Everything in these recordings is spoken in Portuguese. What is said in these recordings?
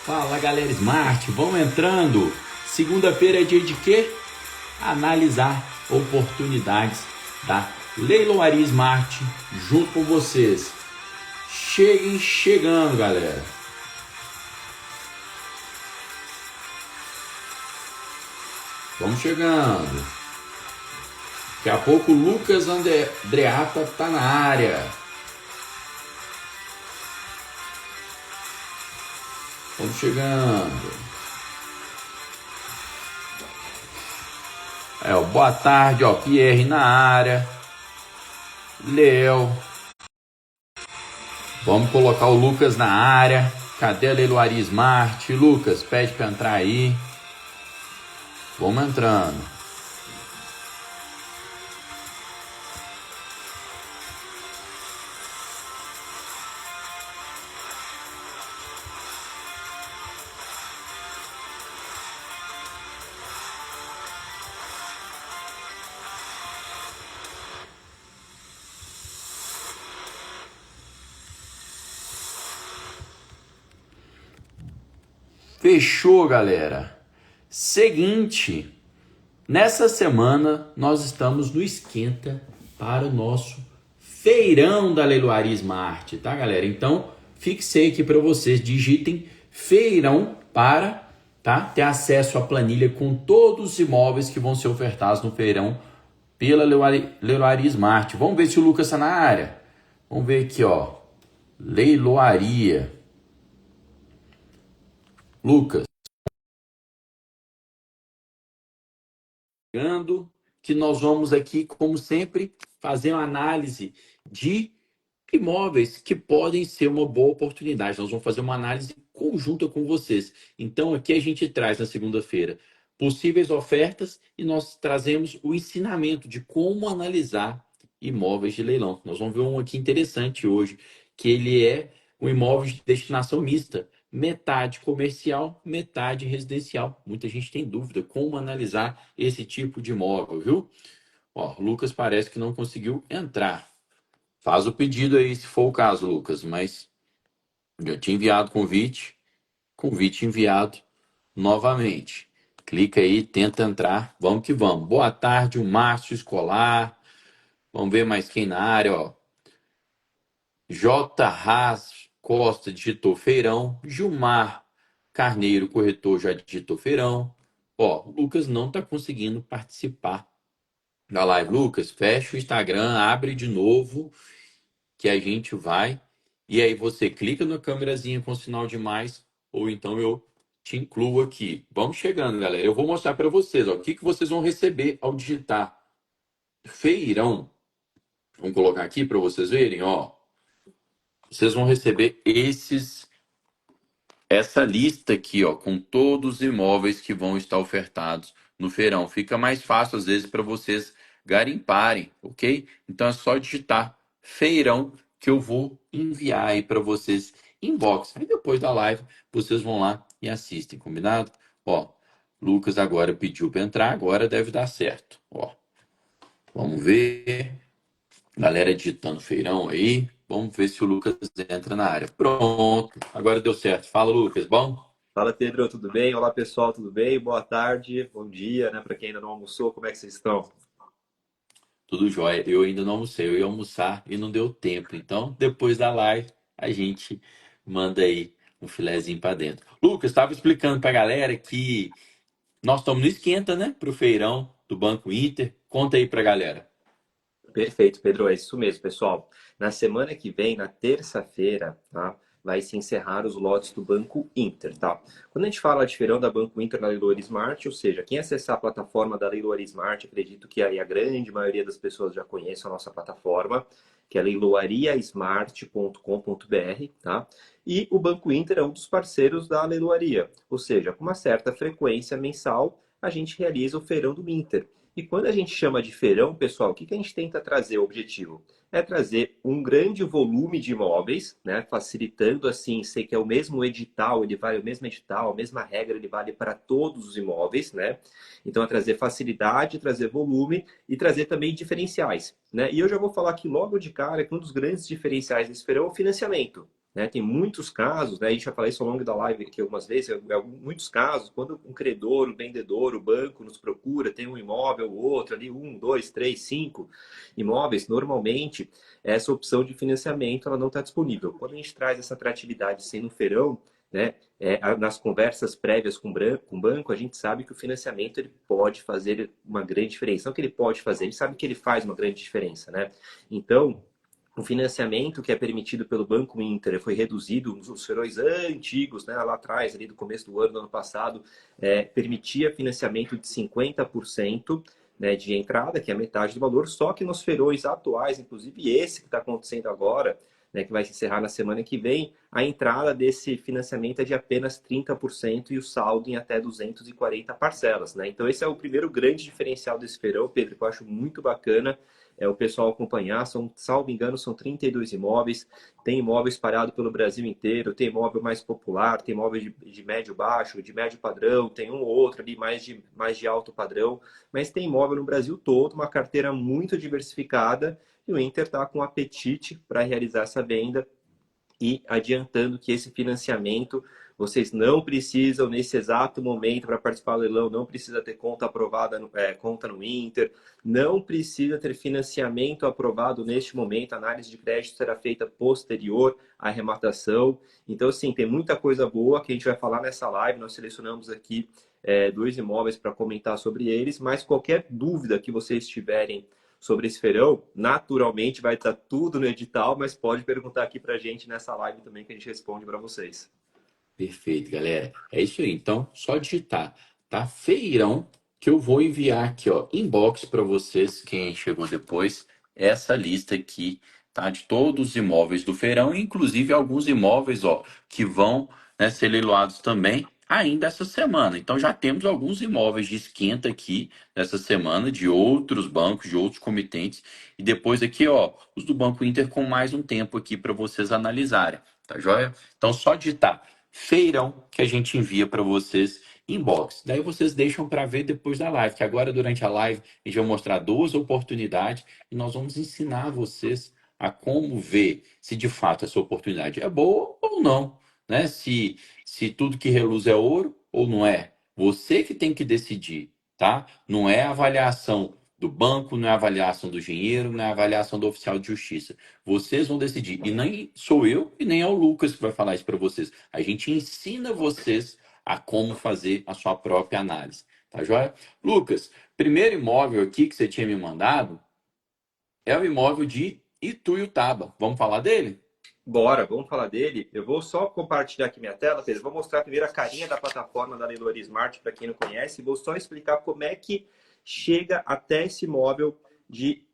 Fala galera Smart, vamos entrando. Segunda-feira é dia de quê? Analisar oportunidades da Leiloaria Smart junto com vocês. Cheguem chegando, galera. Vamos chegando. Daqui a pouco o Lucas Andreata tá na área. Vamos chegando. Boa tarde, Pierre na área. Léo. Vamos colocar o Lucas na área. Cadê a Leiloaria Smart? Lucas, pede para entrar aí. Vamos entrando. Fechou, galera. Seguinte, nessa semana nós estamos no esquenta para o nosso feirão da Leiloaria Smart, tá, galera? Então, fixei aqui para vocês, digitem feirão para ter acesso à planilha com todos os imóveis que vão ser ofertados no feirão pela Leiloaria Smart. Vamos ver se o Lucas está na área. Vamos ver aqui, Leiloaria. Lucas. Que nós vamos aqui, como sempre, fazer uma análise de imóveis que podem ser uma boa oportunidade. Nós vamos fazer uma análise conjunta com vocês. Então, aqui a gente traz na segunda-feira possíveis ofertas e nós trazemos o ensinamento de como analisar imóveis de leilão. Nós vamos ver um aqui interessante hoje, que ele é um imóvel de destinação mista. Metade comercial, metade residencial. Muita gente tem dúvida como analisar esse tipo de imóvel, viu? O Lucas parece que não conseguiu entrar. Faz o pedido aí, se for o caso, Lucas, mas já tinha enviado convite enviado novamente. Clica aí, tenta entrar, vamos que vamos. Boa tarde, o Márcio Escolar. Vamos ver mais quem na área, J. Haas Costa digitou feirão. Gilmar Carneiro, corretor, já digitou feirão. O Lucas não está conseguindo participar da live. Lucas, fecha o Instagram, abre de novo, que a gente vai. E aí você clica na câmerazinha com sinal de mais, ou então eu te incluo aqui. Vamos chegando, galera. Eu vou mostrar para vocês, o que vocês vão receber ao digitar feirão. Vamos colocar aqui para vocês verem, Vocês vão receber essa lista aqui, com todos os imóveis que vão estar ofertados no feirão. Fica mais fácil, às vezes, para vocês garimparem, ok? Então é só digitar feirão que eu vou enviar aí para vocês inbox. Aí depois da live, vocês vão lá e assistem, combinado? Lucas agora pediu para entrar, agora deve dar certo. Vamos ver. Galera digitando feirão aí. Vamos ver se o Lucas entra na área. Pronto, agora deu certo. Fala, Lucas, bom? Fala, Pedro, tudo bem? Olá, pessoal, tudo bem? Boa tarde, bom dia, né? Para quem ainda não almoçou, como é que vocês estão? Tudo jóia. Eu ainda não almocei. Eu ia almoçar e não deu tempo. Então, depois da live, a gente manda aí um filezinho para dentro. Lucas, estava explicando para a galera que nós estamos no esquenta, né? Para o feirão do Banco Inter. Conta aí para a galera. Perfeito, Pedro, é isso mesmo, pessoal. Na semana que vem, na terça-feira, tá? Vai se encerrar os lotes do Banco Inter, tá? Quando a gente fala de feirão da Banco Inter na Leiloaria Smart, ou seja, quem acessar a plataforma da Leiloaria Smart, acredito que aí a grande maioria das pessoas já conhece a nossa plataforma, que é leiloariasmart.com.br, tá? E o Banco Inter é um dos parceiros da Leiloaria, ou seja, com uma certa frequência mensal, a gente realiza o feirão do Inter. E quando a gente chama de feirão, pessoal, o que a gente tenta trazer? O objetivo é trazer um grande volume de imóveis, né? Facilitando assim, sei que é o mesmo edital, ele vale o mesmo edital, a mesma regra, ele vale para todos os imóveis, né? Então é trazer facilidade, trazer volume e trazer também diferenciais, né? E eu já vou falar aqui logo de cara que um dos grandes diferenciais desse feirão é o financiamento. né? Tem muitos casos, né? A gente já falou isso ao longo da live aqui algumas vezes, muitos casos, quando um credor, o vendedor, o banco nos procura, tem um imóvel, outro ali, um, dois, três, cinco imóveis, normalmente essa opção de financiamento ela não está disponível. Quando a gente traz essa atratividade sendo um feirão, né? Nas conversas prévias com o banco, a gente sabe que o financiamento ele pode fazer uma grande diferença. Não que ele pode fazer, ele sabe que ele faz uma grande diferença, né? Então, o financiamento que é permitido pelo Banco Inter foi reduzido nos feirões antigos, né, lá atrás, ali do começo do ano passado, permitia financiamento de 50%, né, de entrada, que é a metade do valor, só que nos feirões atuais, inclusive esse que está acontecendo agora, né, que vai se encerrar na semana que vem, a entrada desse financiamento é de apenas 30% e o saldo em até 240 parcelas. Né? Então esse é o primeiro grande diferencial desse feirão, Pedro, que eu acho muito bacana o pessoal acompanhar. Salvo engano, são 32 imóveis. Tem imóvel espalhado pelo Brasil inteiro, tem imóvel mais popular, tem imóvel de médio baixo, de médio padrão, tem um ou outro ali mais de alto padrão, mas tem imóvel no Brasil todo, uma carteira muito diversificada, e o Inter está com apetite para realizar essa venda e adiantando que esse financiamento vocês não precisam nesse exato momento para participar do leilão, não precisa ter conta aprovada, conta no Inter, não precisa ter financiamento aprovado neste momento, a análise de crédito será feita posterior à arrematação. Então, assim, tem muita coisa boa que a gente vai falar nessa live, nós selecionamos aqui dois imóveis para comentar sobre eles, mas qualquer dúvida que vocês tiverem sobre esse feirão, naturalmente vai estar tudo no edital, mas pode perguntar aqui para a gente nessa live também que a gente responde para vocês. Perfeito, galera. É isso aí. Então, só digitar, tá? Feirão, que eu vou enviar aqui, ó, inbox para vocês, quem chegou depois, essa lista aqui, tá? De todos os imóveis do feirão, inclusive alguns imóveis, ó, que vão, né, ser leiloados também ainda essa semana. Então, já temos alguns imóveis de esquenta aqui nessa semana, de outros bancos, de outros comitentes, e depois aqui, ó, os do Banco Inter com mais um tempo aqui para vocês analisarem, tá joia? Então, só digitar feirão que a gente envia para vocês inbox. Daí vocês deixam para ver depois da live, que agora durante a live a gente vai mostrar duas oportunidades e nós vamos ensinar vocês a como ver se de fato essa oportunidade é boa ou não, né? Se tudo que reluz é ouro ou não é. Você que tem que decidir, tá? Não é a avaliação do banco, não é a avaliação do engenheiro, não é a avaliação do oficial de justiça. Vocês vão decidir. E nem sou eu e nem é o Lucas que vai falar isso para vocês. A gente ensina vocês a como fazer a sua própria análise. Tá joia? Lucas, primeiro imóvel aqui que você tinha me mandado é o imóvel de Ituiutaba. Vamos falar dele? Bora, vamos falar dele. Eu vou só compartilhar aqui minha tela, Pedro. Vou mostrar primeiro a carinha da plataforma da Leiloaria Smart, para quem não conhece. Vou só explicar como é que chega até esse imóvel de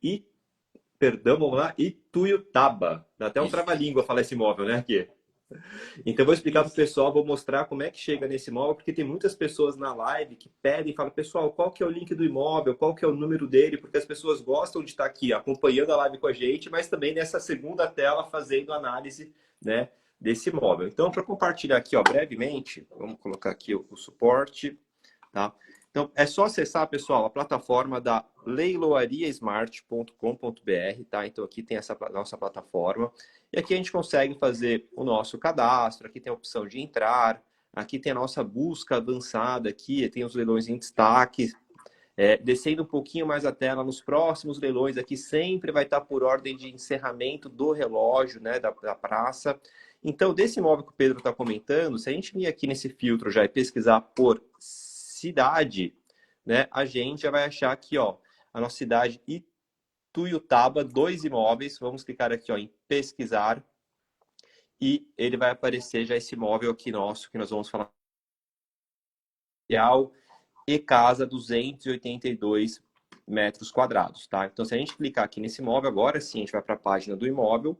Perdão, vamos lá, Ituiutaba. Dá até um Isso, trava-língua falar esse imóvel, né, aqui. Então, eu vou explicar para o isso. pessoal, vou mostrar como é que chega nesse imóvel, porque tem muitas pessoas na live que pedem, falam, pessoal, qual que é o link do imóvel, qual que é o número dele, porque as pessoas gostam de estar aqui acompanhando a live com a gente, mas também nessa segunda tela fazendo análise, né, desse imóvel. Então, para compartilhar aqui, ó, brevemente, vamos colocar aqui o suporte, tá? Então, é só acessar, pessoal, a plataforma da leiloariasmart.com.br, tá? Então, aqui tem essa nossa plataforma. E aqui a gente consegue fazer o nosso cadastro, aqui tem a opção de entrar, aqui tem a nossa busca avançada, aqui tem os leilões em destaque. Descendo um pouquinho mais a tela, nos próximos leilões aqui sempre vai estar por ordem de encerramento do relógio, né, da praça. Então, desse imóvel que o Pedro está comentando, se a gente vir aqui nesse filtro já e pesquisar por cidade, né, a gente já vai achar aqui, ó, a nossa cidade Ituiutaba, dois imóveis. Vamos clicar aqui, ó, em pesquisar e ele vai aparecer já esse imóvel aqui nosso que nós vamos falar. E casa 282 metros quadrados, tá? Então, se a gente clicar aqui nesse imóvel, agora sim a gente vai para a página do imóvel.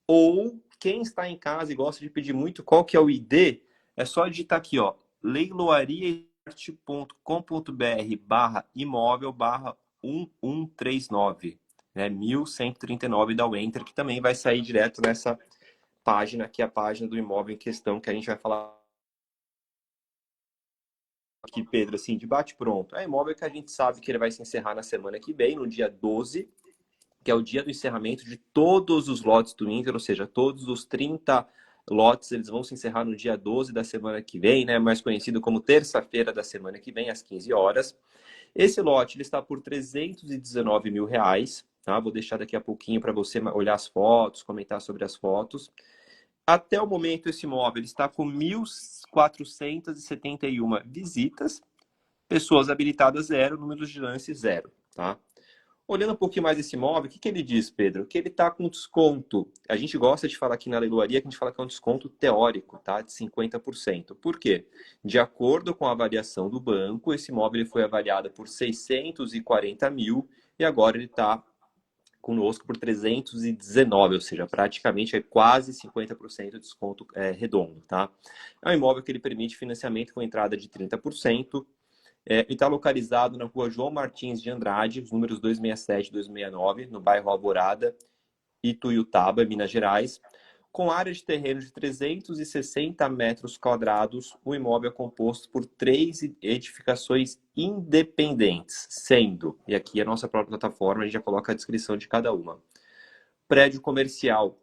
Ou quem está em casa e gosta de pedir muito qual que é o ID, é só digitar aqui, ó, leiloariasmart.com.br/imóvel/1139, né? 1139, dá o Enter, que também vai sair direto nessa página, que é a página do imóvel em questão, que a gente vai falar aqui, Pedro, assim, de bate-pronto. É imóvel que a gente sabe que ele vai se encerrar na semana que vem, no dia 12, que é o dia do encerramento de todos os lotes do Inter, ou seja, todos os 30 lotes eles vão se encerrar no dia 12 da semana que vem, né, mais conhecido como terça-feira da semana que vem, às 15 horas. Esse lote ele está por R$ 319 mil, tá? Vou deixar daqui a pouquinho para você olhar as fotos, comentar sobre as fotos. Até o momento, esse imóvel está com 1.471 visitas, pessoas habilitadas zero, números de lance zero, tá? Olhando um pouquinho mais esse imóvel, o que ele diz, Pedro? Que ele está com desconto. A gente gosta de falar aqui na leiloaria que a gente fala que é um desconto teórico, tá? De 50%. Por quê? De acordo com a avaliação do banco, esse imóvel ele foi avaliado por 640 mil e agora ele está conosco por 319, ou seja, praticamente é quase 50% de desconto redondo, tá? É um imóvel que ele permite financiamento com entrada de 30%, e está localizado na rua João Martins de Andrade, os números 267 e 269, no bairro Alvorada, Ituiutaba, Minas Gerais. Com área de terreno de 360 metros quadrados, o imóvel é composto por 3 edificações independentes, sendo, e aqui a nossa própria plataforma, a gente já coloca a descrição de cada uma. Prédio comercial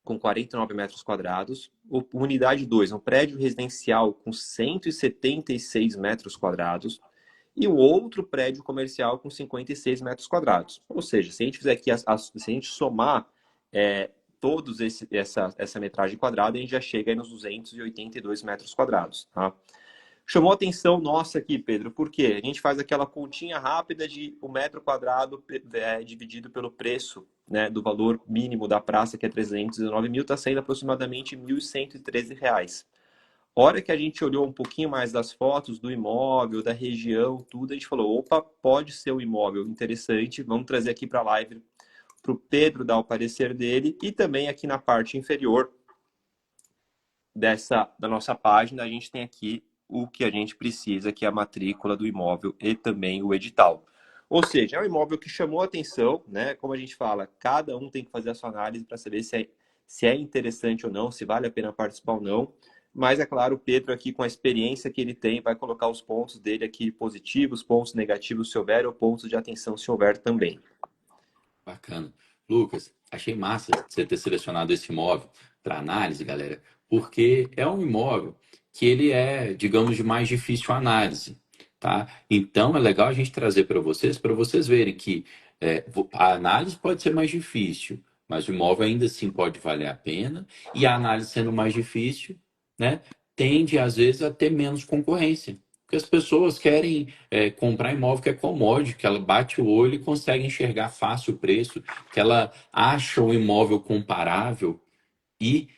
com 49 metros quadrados. Unidade 2, um prédio residencial com 176 metros quadrados. E um outro prédio comercial com 56 metros quadrados. Ou seja, se a gente fizer aqui, se a gente somar todos essa metragem quadrada, a gente já chega aí nos 282 metros quadrados. Tá? Chamou a atenção nossa aqui, Pedro, porque a gente faz aquela continha rápida de um metro quadrado dividido pelo preço, né, do valor mínimo da praça, que é 319 mil, está saindo aproximadamente R$ 1.113. Hora que a gente olhou um pouquinho mais das fotos do imóvel, da região, tudo, a gente falou, opa, pode ser um imóvel interessante, vamos trazer aqui para a live para o Pedro dar o parecer dele, e também aqui na parte inferior da nossa página, a gente tem aqui o que a gente precisa, que é a matrícula do imóvel e também o edital. Ou seja, é um imóvel que chamou a atenção, né? Como a gente fala, cada um tem que fazer a sua análise para saber se é interessante ou não, se vale a pena participar ou não. Mas, é claro, o Pedro aqui, com a experiência que ele tem, vai colocar os pontos dele aqui positivos, pontos negativos se houver, ou pontos de atenção se houver também. Bacana. Lucas, achei massa você ter selecionado esse imóvel para análise, galera, porque é um imóvel que ele é, digamos, de mais difícil análise, tá? Então é legal a gente trazer para vocês verem que a análise pode ser mais difícil, mas o imóvel ainda assim pode valer a pena, e a análise sendo mais difícil, né, tende às vezes a ter menos concorrência. Porque as pessoas querem comprar imóvel que é commodity, que ela bate o olho e consegue enxergar fácil o preço, que ela acha o imóvel comparável e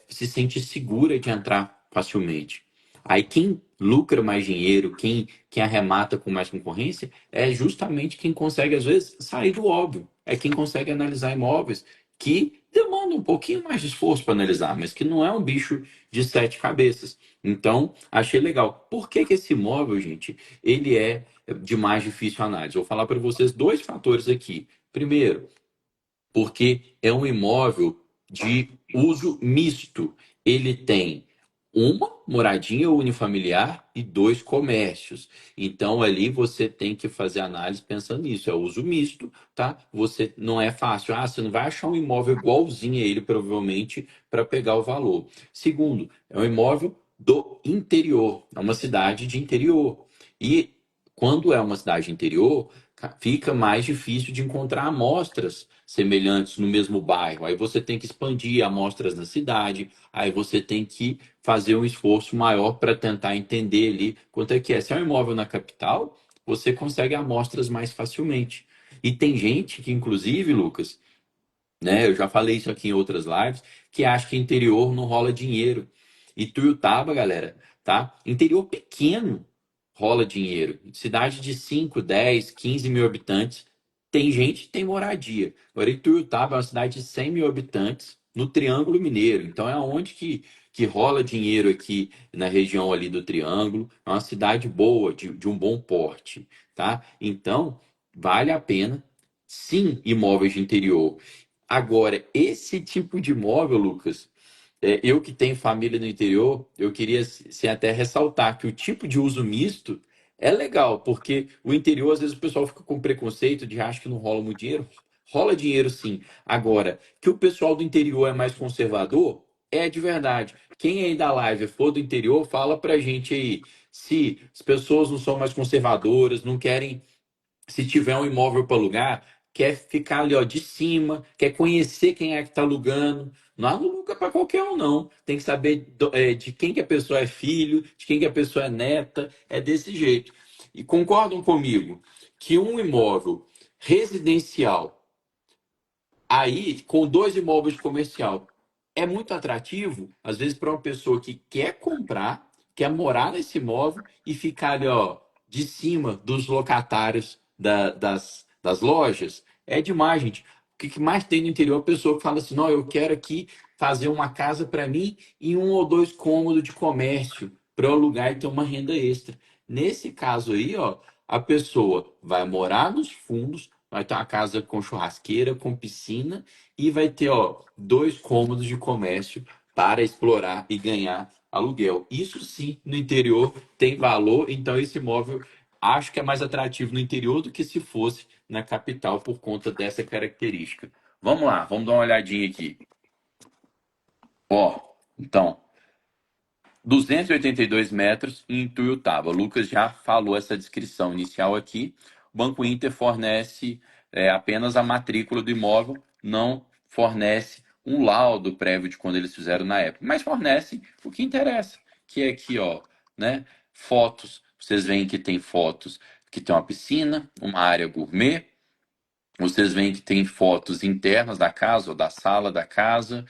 se sente segura de entrar facilmente. Aí quem lucra mais dinheiro, quem arremata com mais concorrência, é justamente quem consegue, às vezes, sair do óbvio. É quem consegue analisar imóveis que demandam um pouquinho mais de esforço para analisar, mas que não é um bicho de sete cabeças. Então, achei legal. Por que que esse imóvel, gente, ele é de mais difícil análise? Vou falar para vocês dois fatores aqui. Primeiro, porque é um imóvel de uso misto. Ele tem uma moradinha unifamiliar e dois comércios. Então ali você tem que fazer análise pensando nisso, é uso misto, tá? Você não é fácil, você não vai achar um imóvel igualzinho a ele provavelmente para pegar o valor. Segundo, é um imóvel do interior, é uma cidade de interior. E quando é uma cidade interior, fica mais difícil de encontrar amostras semelhantes no mesmo bairro. Aí você tem que expandir amostras na cidade, aí você tem que fazer um esforço maior para tentar entender ali quanto é que é. Se é um imóvel na capital, você consegue amostras mais facilmente. E tem gente que, inclusive, Lucas, né? Eu já falei isso aqui em outras lives, que acha que interior não rola dinheiro. E Tuiutaba, galera, tá? Interior pequeno rola dinheiro. Cidade de 5, 10, 15 mil habitantes, tem gente que tem moradia. Agora, Ituiutaba é uma cidade de 100 mil habitantes no Triângulo Mineiro. Então, é onde que rola dinheiro aqui na região ali do Triângulo. É uma cidade boa, de um bom porte, tá? Então, vale a pena, sim, imóveis de interior. Agora, esse tipo de imóvel, Lucas, eu que tenho família no interior, eu queria até ressaltar que o tipo de uso misto é legal, porque o interior, às vezes, o pessoal fica com preconceito de acha que não rola muito dinheiro. Rola dinheiro, sim. Agora, que o pessoal do interior é mais conservador, é de verdade. Quem aí da live for do interior, fala pra gente aí se as pessoas não são mais conservadoras, não querem, se tiver um imóvel para alugar, quer ficar ali ó, de cima, quer conhecer quem é que está alugando. Não aluga para qualquer um, não. Tem que saber de quem que a pessoa é filho, de quem que a pessoa é neta. É desse jeito. E concordam comigo que um imóvel residencial aí, com dois imóveis comercial, é muito atrativo, às vezes, para uma pessoa que quer comprar, quer morar nesse imóvel e ficar ali, ó, de cima dos locatários das lojas. É demais, gente. O que mais tem no interior é a pessoa que fala assim: não, eu quero aqui fazer uma casa para mim e um ou dois cômodos de comércio para eu alugar e ter uma renda extra. Nesse caso aí, ó, a pessoa vai morar nos fundos, vai ter uma casa com churrasqueira, com piscina e vai ter, ó, dois cômodos de comércio para explorar e ganhar aluguel. Isso sim, no interior tem valor, então esse imóvel acho que é mais atrativo no interior do que se fosse na capital por conta dessa característica. Vamos lá, vamos dar uma olhadinha aqui. Ó, então, 282 metros em Ituiutaba. O Lucas já falou essa descrição inicial aqui. O Banco Inter fornece apenas a matrícula do imóvel, não fornece um laudo prévio de quando eles fizeram na época, mas fornece o que interessa, que é aqui, ó, né? Fotos. Vocês veem que tem fotos que tem uma piscina, uma área gourmet. Vocês veem que tem fotos internas da casa ou da sala da casa,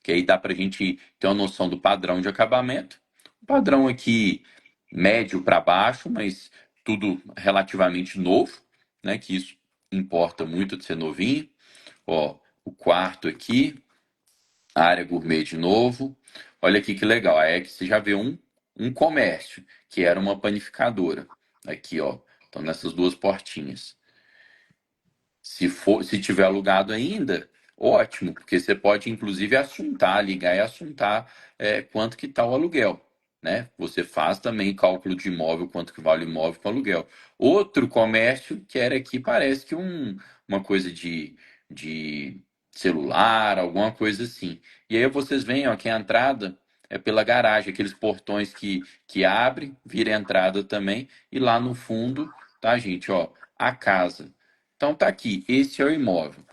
que aí dá para a gente ter uma noção do padrão de acabamento. O padrão aqui médio para baixo, mas tudo relativamente novo, né? Que isso importa muito de ser novinho. Ó, o quarto aqui, a área gourmet de novo. Olha aqui que legal, aí é que você já vê um comércio, que era uma panificadora. Aqui, ó, então nessas duas portinhas. Se tiver alugado ainda, ótimo, porque você pode inclusive assuntar, ligar e assuntar quanto que está o aluguel, né? Você faz também cálculo de imóvel, quanto que vale o imóvel com aluguel. Outro comércio que era aqui, parece que uma coisa de celular, alguma coisa assim. E aí vocês veem, ó, que a entrada é pela garagem, aqueles portões que abrem, vira entrada também, e lá no fundo, tá, gente, ó, a casa. Então tá aqui, esse é o imóvel.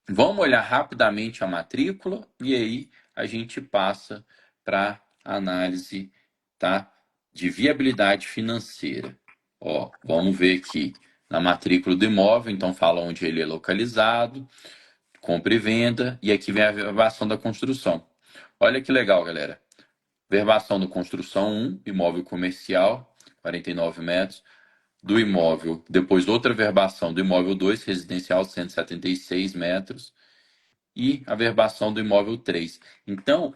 Vamos olhar rapidamente a matrícula e aí a gente passa para análise, tá, de viabilidade financeira. Ó, vamos ver aqui na matrícula do imóvel, então fala onde ele é localizado, compra e venda, e aqui vem a verbação da construção. Olha que legal, galera. Verbação da construção 1, imóvel comercial, 49 metros do imóvel, depois outra verbação do imóvel 2 residencial, 176 metros, e a verbação do imóvel 3. Então,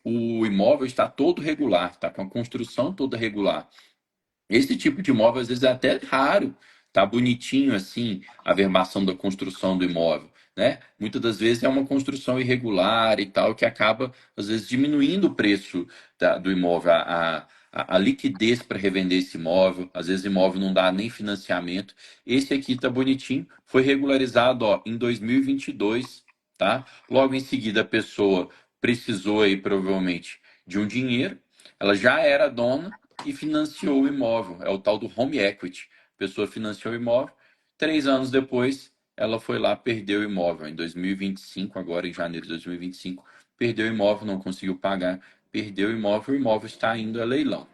o imóvel está todo regular, está com a construção toda regular. Esse tipo de imóvel, às vezes, é até raro, tá bonitinho assim, a verbação da construção do imóvel, né? Muitas das vezes é uma construção irregular e tal, que acaba, às vezes, diminuindo o preço do imóvel, a liquidez para revender esse imóvel, às vezes o imóvel não dá nem financiamento. Esse aqui tá bonitinho, foi regularizado, ó, em 2022, tá? Logo em seguida, a pessoa precisou aí, provavelmente, de um dinheiro, ela já era dona, e financiou o imóvel. É o tal do home equity. A pessoa financiou o imóvel, 3 anos depois, ela foi lá, perdeu o imóvel. Em 2025, agora em janeiro de 2025, perdeu o imóvel, não conseguiu pagar, perdeu o imóvel está indo a leilão.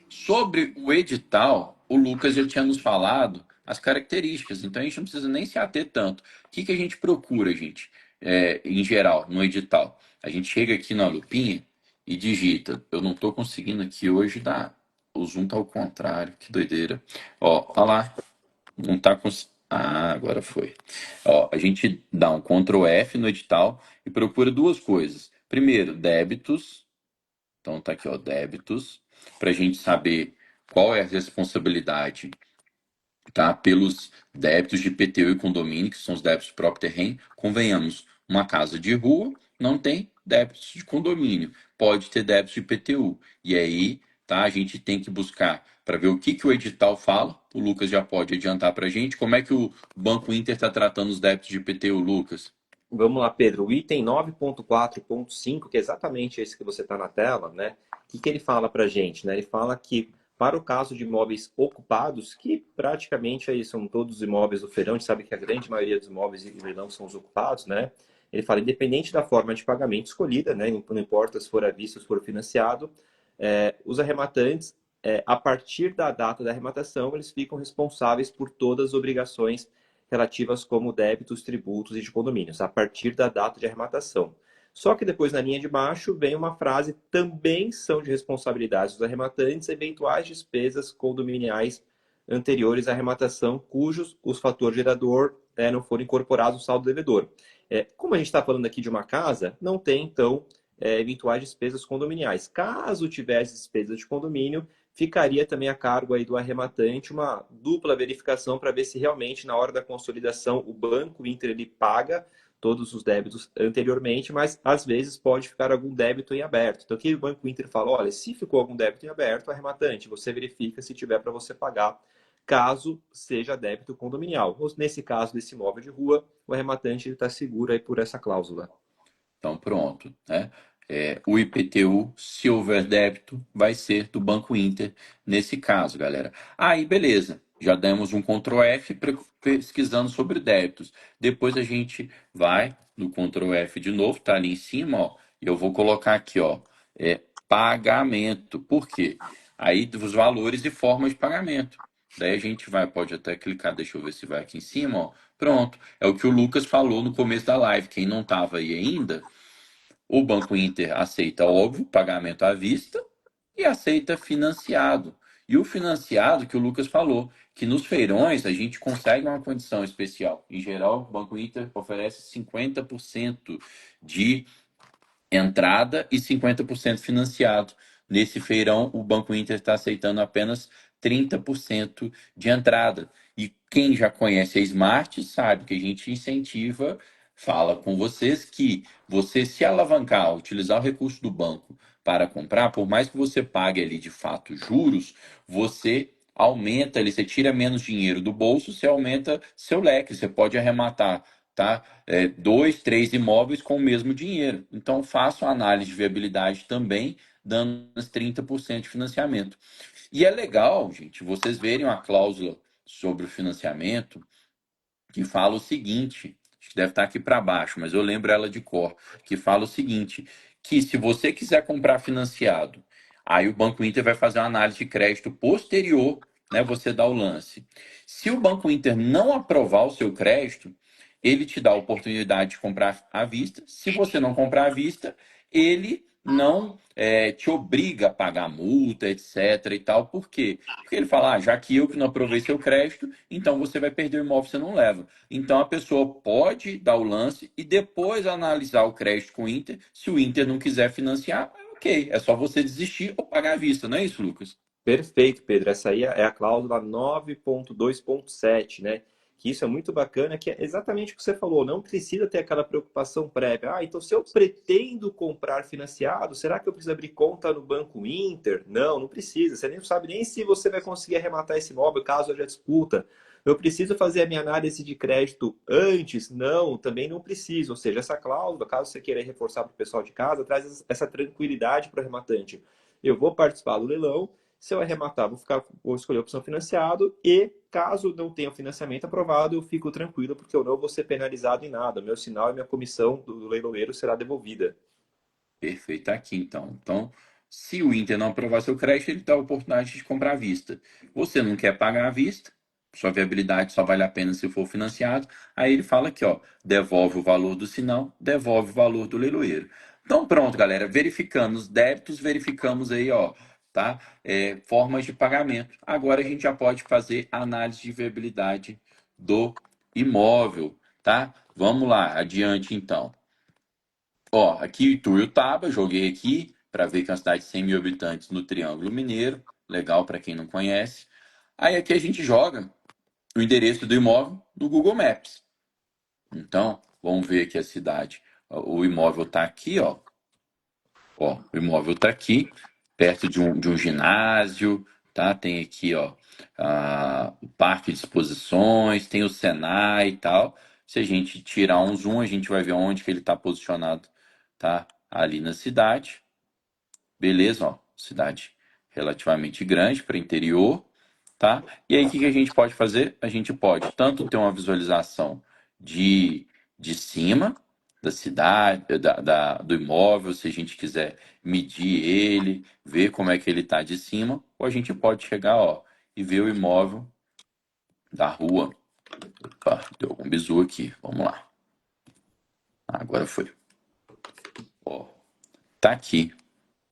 Sobre o edital, o Lucas já tinha nos falado as características, então a gente não precisa nem se ater tanto. O que a gente procura, gente, em geral, no edital? A gente chega aqui na lupinha e digita. Eu não estou conseguindo aqui hoje dar. O zoom tá ao contrário, que doideira. Ó, olha lá, não tá com. Ah, agora foi. Ó, a gente dá um Ctrl F no edital e procura duas coisas. Primeiro, débitos. Então tá aqui, ó, débitos, para a gente saber qual é a responsabilidade, tá? Pelos débitos de IPTU e condomínio, que são os débitos do próprio terreno. Convenhamos, uma casa de rua não tem débitos de condomínio, pode ter débitos de IPTU. E aí, tá? A gente tem que buscar para ver o que o edital fala. O Lucas já pode adiantar para a gente. Como é que o Banco Inter está tratando os débitos de IPTU, Lucas? Vamos lá, Pedro. O item 9.4.5, que é exatamente esse que você está na tela, né? O que ele fala para a gente, né? Ele fala que para o caso de imóveis ocupados, que praticamente aí são todos os imóveis do feirão, a gente sabe que a grande maioria dos imóveis do leilão são os ocupados, né? Ele fala, independente da forma de pagamento escolhida, né? Não importa se for à vista ou se for financiado, os arrematantes, a partir da data da arrematação, eles ficam responsáveis por todas as obrigações relativas como débitos, tributos e de condomínios, a partir da data de arrematação. Só que depois, na linha de baixo, vem uma frase: também são de responsabilidade dos arrematantes eventuais despesas condominiais anteriores à arrematação, cujos os fatores gerador não foram incorporados no saldo devedor. Como a gente está falando aqui de uma casa, não tem, então, eventuais despesas condominiais. Caso tivesse despesas de condomínio, ficaria também a cargo aí do arrematante uma dupla verificação para ver se realmente na hora da consolidação o Banco Inter ele paga todos os débitos anteriormente, mas às vezes pode ficar algum débito em aberto. Então aqui o Banco Inter fala, olha, se ficou algum débito em aberto, arrematante, você verifica se tiver para você pagar, caso seja débito condominial. Ou nesse caso desse imóvel de rua, o arrematante está seguro aí por essa cláusula. Então, pronto, né? O IPTU, se houver débito, vai ser do Banco Inter nesse caso, galera. Aí, beleza. Já demos um Ctrl F pesquisando sobre débitos. Depois a gente vai no Ctrl F de novo, tá ali em cima, ó. E eu vou colocar aqui, ó, pagamento. Por quê? Aí os valores e formas de pagamento. Daí a gente vai, pode até clicar, deixa eu ver se vai aqui em cima, ó. Pronto. É o que o Lucas falou no começo da live. Quem não estava aí ainda, o Banco Inter aceita, óbvio, pagamento à vista e aceita financiado. E o financiado que o Lucas falou, que nos feirões a gente consegue uma condição especial. Em geral, o Banco Inter oferece 50% de entrada e 50% financiado. Nesse feirão, o Banco Inter está aceitando apenas 30% de entrada. E quem já conhece a Smart sabe que a gente incentiva, fala com vocês que você se alavancar, utilizar o recurso do banco para comprar, por mais que você pague ali de fato juros, você aumenta ali, você tira menos dinheiro do bolso, você aumenta seu leque, você pode arrematar, tá? Dois, três imóveis com o mesmo dinheiro. Então, faço análise de viabilidade também, dando uns 30% de financiamento. E é legal, gente, vocês verem uma cláusula sobre o financiamento que fala o seguinte, acho que deve estar aqui para baixo, mas eu lembro ela de cor, que fala o seguinte, que se você quiser comprar financiado, aí o Banco Inter vai fazer uma análise de crédito posterior, né, você dá o lance. Se o Banco Inter não aprovar o seu crédito, ele te dá a oportunidade de comprar à vista. Se você não comprar à vista, ele não te obriga a pagar multa, etc. e tal. Por quê? Porque ele fala, já que eu que não aprovei seu crédito, então você vai perder o imóvel, você não leva. Então a pessoa pode dar o lance e depois analisar o crédito com o Inter. Se o Inter não quiser financiar, ok, é só você desistir ou pagar à vista, não é isso, Lucas? Perfeito, Pedro. Essa aí é a cláusula 9.2.7, né? Que isso é muito bacana, que é exatamente o que você falou. Não precisa ter aquela preocupação prévia. Então se eu pretendo comprar financiado, será que eu preciso abrir conta no Banco Inter? Não, não precisa. Você nem sabe nem se você vai conseguir arrematar esse imóvel caso haja disputa. Eu preciso fazer a minha análise de crédito antes? Não, também não preciso. Ou seja, essa cláusula, caso você queira reforçar para o pessoal de casa, traz essa tranquilidade para o arrematante. Eu vou participar do leilão. Se eu arrematar, vou escolher a opção financiado e, caso não tenha o financiamento aprovado, eu fico tranquilo porque eu não vou ser penalizado em nada. Meu sinal e minha comissão do leiloeiro será devolvida. Perfeito, tá aqui então. Então, se o Inter não aprovar seu crédito, ele dá a oportunidade de comprar à vista. Você não quer pagar à vista, sua viabilidade só vale a pena se for financiado. Aí ele fala aqui, ó, devolve o valor do sinal, devolve o valor do leiloeiro. Então, pronto, galera, verificamos os débitos, verificamos aí, ó, tá? Formas de pagamento. Agora a gente já pode fazer a análise de viabilidade do imóvel, tá? Vamos lá, adiante então. Ó, aqui Ituiutaba, joguei aqui para ver que é uma cidade de 100 mil habitantes no Triângulo Mineiro. Legal para quem não conhece. Aí aqui a gente joga o endereço do imóvel no Google Maps. Então, vamos ver aqui a cidade. O imóvel está aqui, ó. Ó, o imóvel está aqui, perto de um ginásio, tá? Tem aqui, ó, o parque de exposições, tem o Senai e tal. Se a gente tirar um zoom, a gente vai ver onde que ele está posicionado, tá? Ali na cidade. Beleza, ó, cidade relativamente grande para interior, tá? E aí o que que a gente pode fazer? A gente pode tanto ter uma visualização de, de cima da cidade, do imóvel, se a gente quiser medir ele, ver como é que ele está de cima, ou a gente pode chegar, ó, e ver o imóvel da rua. Opa, deu algum bizu aqui, vamos lá. Agora foi. Ó, tá aqui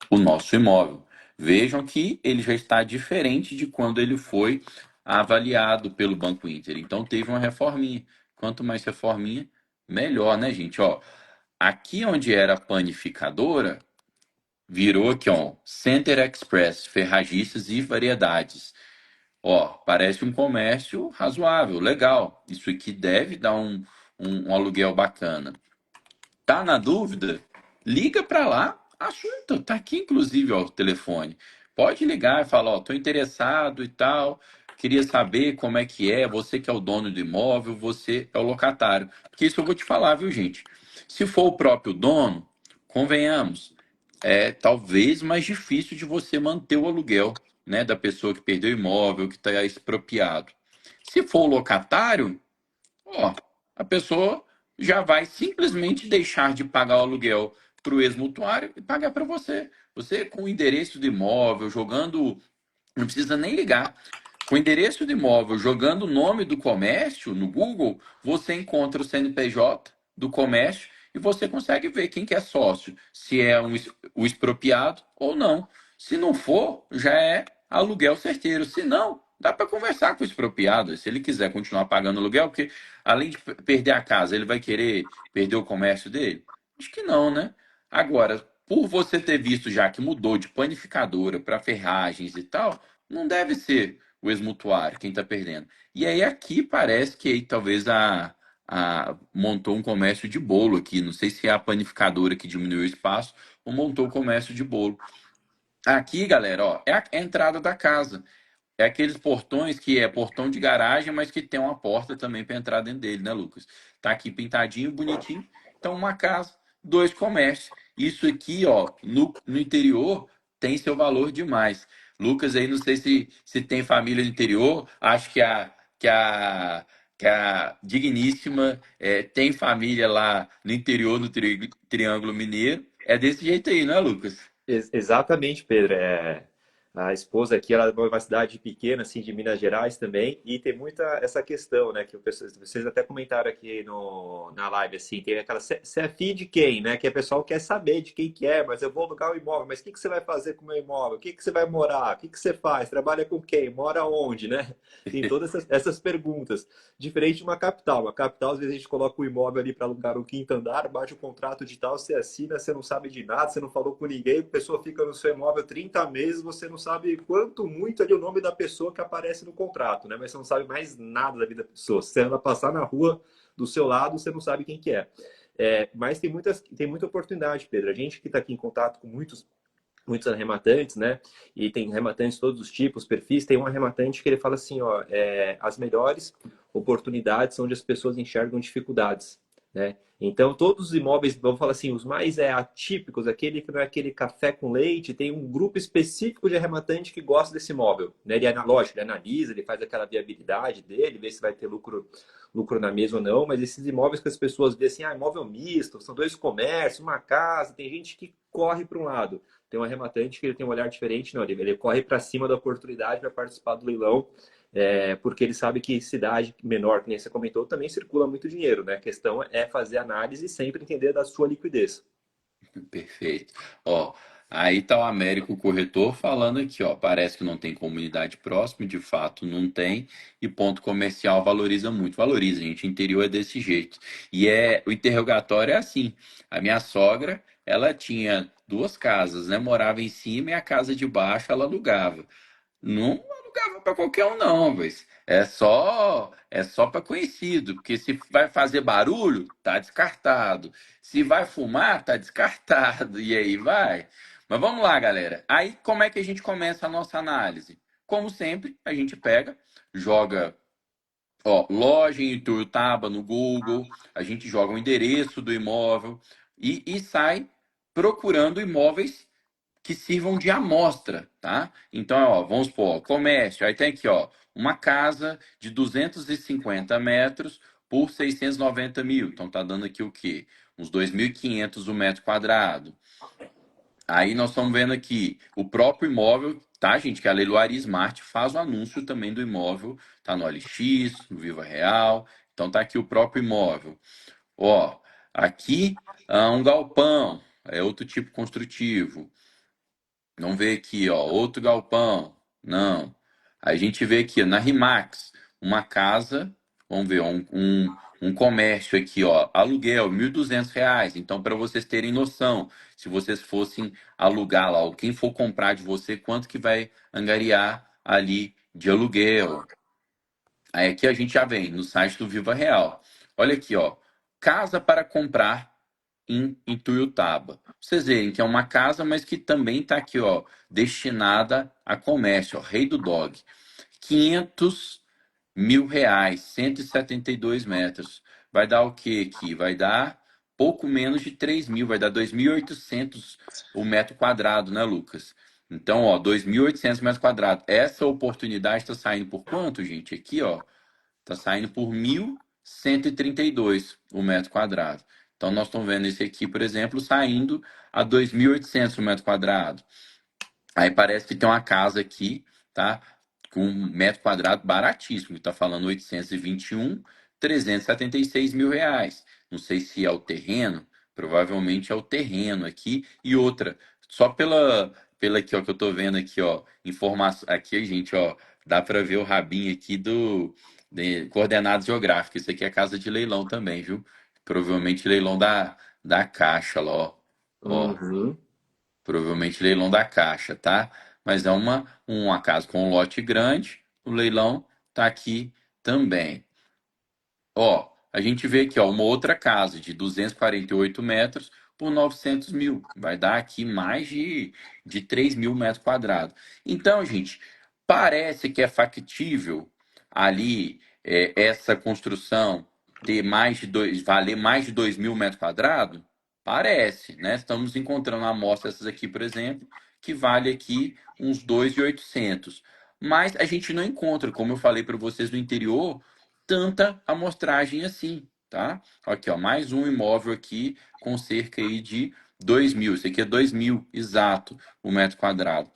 o nosso imóvel. Vejam que ele já está diferente de quando ele foi avaliado pelo Banco Inter. Então teve uma reforminha. Quanto mais reforminha, melhor, né, gente? Ó, aqui onde era a panificadora, virou aqui, ó, Center Express, ferragistas e variedades. Ó, parece um comércio razoável, legal. Isso aqui deve dar um aluguel bacana. Tá na dúvida? Liga para lá, assunto. Tá aqui inclusive ó, o telefone. Pode ligar e falar, ó, tô interessado e tal. Queria saber como é que é. Você que é o dono do imóvel, você é o locatário. Porque isso eu vou te falar, viu, gente? Se for o próprio dono, convenhamos, é talvez mais difícil de você manter o aluguel, né, da pessoa que perdeu o imóvel, que está expropriado. Se for o locatário, ó, a pessoa já vai simplesmente deixar de pagar o aluguel para o ex-mutuário e pagar para você. Você, com o endereço do imóvel, jogando. Não precisa nem ligar. Com o endereço do imóvel, jogando o nome do comércio no Google, você encontra o CNPJ do comércio e você consegue ver quem que é sócio, se é o expropriado ou não. Se não for, já é aluguel certeiro. Se não, dá para conversar com o expropriado. Se ele quiser continuar pagando aluguel, porque além de perder a casa, ele vai querer perder o comércio dele? Acho que não, né? Agora, por você ter visto já que mudou de panificadora para ferragens e tal, não deve ser o ex-mutuário quem está perdendo. E aí aqui parece que aí, talvez montou um comércio de bolo aqui. Não sei se é a panificadora que diminuiu o espaço ou montou o comércio de bolo. Aqui, galera, ó, é a entrada da casa. É aqueles portões que é portão de garagem, mas que tem uma porta também para entrar dentro dele, né, Lucas? Tá aqui pintadinho, bonitinho. Então, uma casa, dois comércios. Isso aqui, ó, no interior tem seu valor demais. Lucas aí, não sei se tem família no interior, acho que a Digníssima tem família lá no interior, no Triângulo Mineiro. É desse jeito aí, não é, Lucas? Exatamente, Pedro. A esposa aqui, ela é de uma cidade pequena, assim, de Minas Gerais também, e tem muita essa questão, né, que vocês até comentaram aqui na live, assim, tem aquela, você é filho de quem, né, que o pessoal quer saber de quem que é, mas eu vou alugar o imóvel, mas o que que você vai fazer com o meu imóvel? O que que você vai morar? O que que você faz? Trabalha com quem? Mora onde, né? Tem todas essas perguntas. Diferente de uma capital. Uma capital, às vezes a gente coloca o imóvel ali para alugar o quinto andar, bate o contrato de tal, você assina, você não sabe de nada, você não falou com ninguém, a pessoa fica no seu imóvel 30 meses, você não sabe quanto muito ali o nome da pessoa que aparece no contrato, né? Mas você não sabe mais nada da vida da pessoa. Se ela passar na rua do seu lado, você não sabe quem que é. Mas tem muita oportunidade, Pedro. A gente que está aqui em contato com muitos arrematantes, né? E tem arrematantes de todos os tipos, perfis. Tem um arrematante que ele fala assim, ó, as melhores oportunidades são onde as pessoas enxergam dificuldades, né? Então, todos os imóveis, vamos falar assim, os mais atípicos, aquele que não é aquele café com leite, tem um grupo específico de arrematante que gosta desse imóvel, né? Lógico, ele analisa, ele faz aquela viabilidade dele, vê se vai ter lucro na mesa ou não, mas esses imóveis que as pessoas veem assim, imóvel misto, são dois comércios, uma casa, tem gente que corre para um lado. Tem um arrematante que ele tem um olhar diferente, não, ele corre para cima da oportunidade para participar do leilão, porque ele sabe que cidade menor, que nem você comentou, também circula muito dinheiro, né? A questão é fazer análise e sempre entender da sua liquidez. Perfeito. Ó, aí tá o Américo Corretor falando aqui, ó, parece que não tem comunidade próxima, de fato não tem, e ponto comercial valoriza muito. Valoriza, gente, interior é desse jeito. E o interrogatório é assim. A minha sogra, ela tinha duas casas, né? Morava em cima e a casa de baixo ela alugava. Não alugava para qualquer um, não, mas é só para conhecido, porque se vai fazer barulho, tá descartado. Se vai fumar, tá descartado. E aí vai. Mas vamos lá, galera. Aí como é que a gente começa a nossa análise? Como sempre, a gente pega, joga Ó, loja em Ituiutaba no Google, a gente joga o endereço do imóvel e sai procurando imóveis que sirvam de amostra, tá? Então, ó, vamos supor, ó, comércio, aí tem aqui, ó, uma casa de 250 metros por 690 mil. Então, tá dando aqui o quê? Uns 2.500 o metro quadrado. Aí nós estamos vendo aqui o próprio imóvel, tá, gente? Que a Leiloaria Smart faz o anúncio também do imóvel, tá no OLX, no Viva Real. Então, tá aqui o próprio imóvel. Ó, aqui um galpão, é outro tipo construtivo. Não vê aqui, ó, outro galpão. Não. Aí a gente vê aqui, na Rimax, uma casa, vamos ver, um comércio aqui, ó, aluguel, R$ 1.200. Então, para vocês terem noção, se vocês fossem alugar lá, ou quem for comprar de você, quanto que vai angariar ali de aluguel. Aí aqui a gente já vem no site do Viva Real. Olha aqui, ó, casa para comprar em Ituiutaba. Vocês veem que é uma casa, mas que também está aqui, ó, destinada a comércio, ó, Rei do Dog. R$ 500 mil, 172 metros. Vai dar o quê aqui? Vai dar pouco menos de 3 mil, vai dar 2.800 o metro quadrado, né, Lucas? Então, ó, 2.800 metros quadrados. Essa oportunidade está saindo por quanto, gente? Aqui, ó, tá saindo por 1.132 o metro quadrado. Então, nós estamos vendo esse aqui, por exemplo, saindo a 2.800 o metro quadrado. Aí parece que tem uma casa aqui, tá? Com um metro quadrado baratíssimo, que tá falando 821, R$ 376 mil. Não sei se é o terreno, provavelmente é o terreno aqui. E outra, só pela aqui, ó, que eu tô vendo aqui, ó, informação, aqui, gente, ó, dá para ver o rabinho aqui de coordenadas geográficas. Isso aqui é casa de leilão também, viu? Provavelmente leilão da Caixa, lá, ó. Ó, Uhum. provavelmente leilão da Caixa, tá? Mas é uma casa com um lote grande, o leilão tá aqui também. Ó, a gente vê aqui, ó, uma outra casa de 248 metros por 900 mil. Vai dar aqui mais de 3 mil metros quadrados. Então, gente, parece que é factível ali essa construção ter mais de dois, valer mais de 2 mil metros quadrados? Parece, né? Estamos encontrando amostras essas aqui, por exemplo, que vale aqui uns 2.800. Mas a gente não encontra, como eu falei para vocês no interior, tanta amostragem assim, tá? Aqui, ó, mais um imóvel aqui com cerca aí de 2 mil. Esse aqui é 2 mil, exato, o metro quadrado.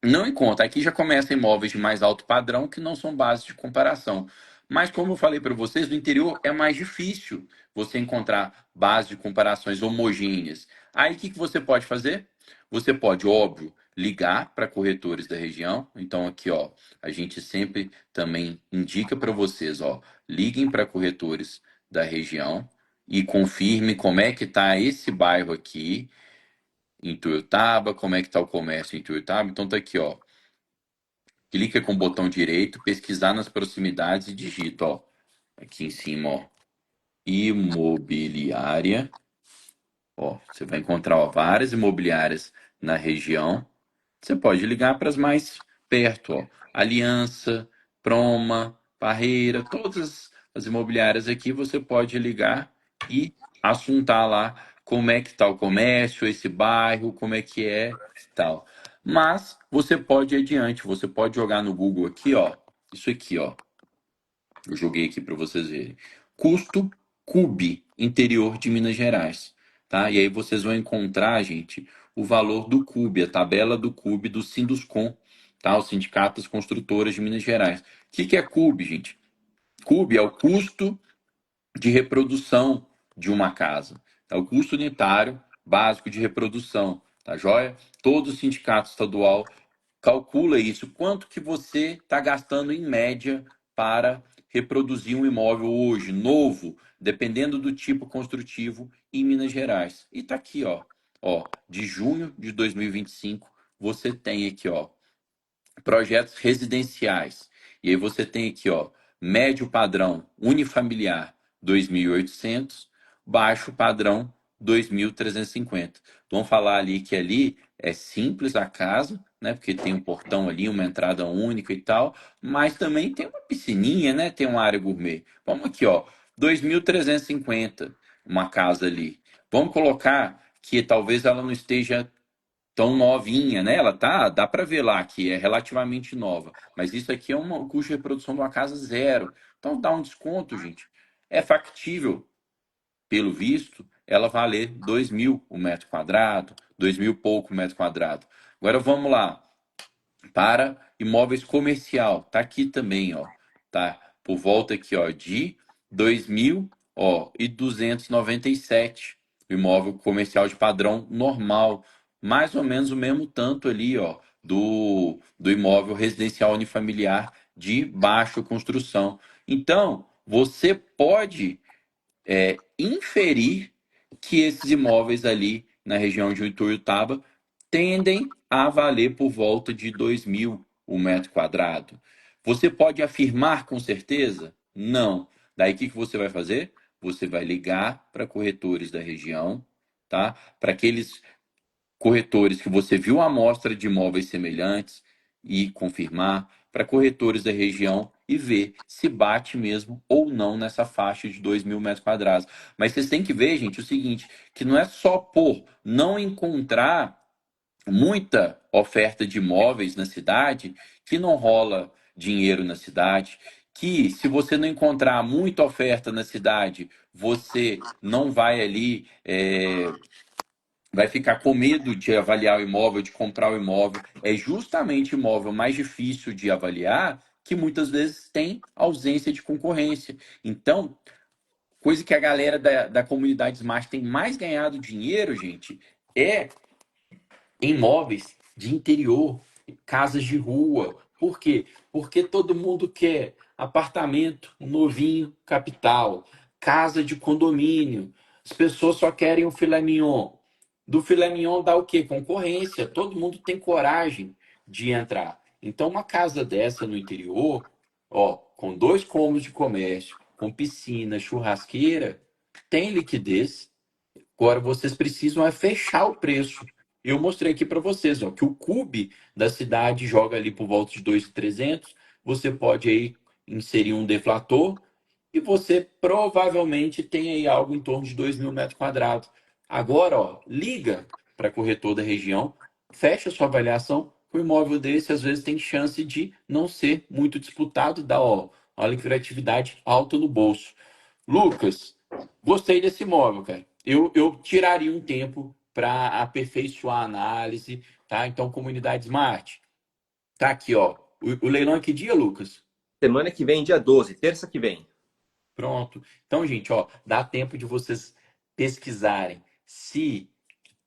Não encontra. Aqui já começa imóveis de mais alto padrão que não são bases de comparação. Mas como eu falei para vocês, no interior é mais difícil você encontrar bases de comparações homogêneas. Aí o que que você pode fazer? Você pode, óbvio, ligar para corretores da região. Então aqui, ó, a gente sempre também indica para vocês, ó, liguem para corretores da região e confirme como é que está esse bairro aqui em Tuiutaba, como é que está o comércio em Tuiutaba. Então tá aqui, ó. Clica com o botão direito, pesquisar nas proximidades e digita, ó, aqui em cima, ó, imobiliária. Ó, você vai encontrar, ó, várias imobiliárias na região. Você pode ligar para as mais perto, ó. Aliança, Proma, Parreira, todas as imobiliárias aqui você pode ligar e assuntar lá como é que está o comércio, esse bairro, como é que é, e tal. Mas você pode ir adiante, você pode jogar no Google aqui, ó, isso aqui, ó. Eu joguei aqui para vocês verem. Custo CUB, interior de Minas Gerais, tá? E aí vocês vão encontrar, gente, o valor do CUB, a tabela do CUB do Sinduscon, tá? Os sindicatos construtoras de Minas Gerais. O que que é CUB, gente? CUB é o custo de reprodução de uma casa. É o custo unitário básico de reprodução, tá joia? Todo sindicato estadual calcula isso. Quanto que você está gastando em média para reproduzir um imóvel hoje, novo, dependendo do tipo construtivo em Minas Gerais. E tá aqui, ó, de junho de 2025, você tem aqui, ó, projetos residenciais. E aí você tem aqui, ó, médio padrão unifamiliar 2.800, baixo padrão 2.350. Vamos falar ali que ali é simples a casa, né? Porque tem um portão ali, uma entrada única e tal, mas também tem uma piscininha, né? Tem uma área gourmet. Vamos aqui, ó, 2.350 uma casa ali. Vamos colocar que talvez ela não esteja tão novinha, né? Ela tá, dá para ver lá que é relativamente nova, mas isso aqui é um custo de reprodução de uma casa zero. Então dá um desconto, gente. É factível, pelo visto, ela valer 2.000 o metro quadrado, 2.000 e pouco o metro quadrado. Agora vamos lá para imóveis comercial. Tá aqui também, ó. Tá por volta aqui, ó, de 2.000, ó, e 297. O imóvel comercial de padrão normal, mais ou menos o mesmo tanto ali, ó, do imóvel residencial unifamiliar de baixa construção. Então, você pode inferir que esses imóveis ali na região de Ituiutaba tendem a valer por volta de 2.000 o metro quadrado. Você pode afirmar com certeza? Não. Daí o que você vai fazer? Você vai ligar para corretores da região, tá? Para aqueles corretores que você viu a amostra de imóveis semelhantes e confirmar, para corretores da região e ver se bate mesmo ou não nessa faixa de 2.000 metros quadrados. Mas vocês têm que ver, gente, o seguinte, que não é só por não encontrar muita oferta de imóveis na cidade que não rola dinheiro na cidade, que se você não encontrar muita oferta na cidade, você não vai ali vai ficar com medo de avaliar o imóvel, de comprar o imóvel. É justamente o imóvel mais difícil de avaliar que muitas vezes tem ausência de concorrência. Então, coisa que a galera da comunidade Smart tem mais ganhado dinheiro, gente, é imóveis de interior, casas de rua. Por quê? Porque todo mundo quer apartamento novinho, capital, casa de condomínio. As pessoas só querem o filé mignon. Do filé mignon dá o quê? Concorrência. Todo mundo tem coragem de entrar. Então, uma casa dessa no interior, ó, com 2 cômodos de comércio, com piscina, churrasqueira, tem liquidez. Agora vocês precisam é fechar o preço. Eu mostrei aqui para vocês, ó, que o Cube da cidade joga ali por volta de 2.300. Você pode aí inserir um deflator e você provavelmente tem aí algo em torno de 2.000 metros quadrados. Agora, ó, liga para corretor da região, fecha sua avaliação. O imóvel desse às vezes tem chance de não ser muito disputado, dá ó, uma lucratividade alta no bolso. Lucas, gostei desse imóvel, cara. Eu tiraria um tempo para aperfeiçoar a análise, tá? Então, comunidade Smart, tá aqui, ó. O leilão é que dia, Lucas? Semana que vem, dia 12, terça que vem. Pronto. Então, gente, ó, dá tempo de vocês pesquisarem se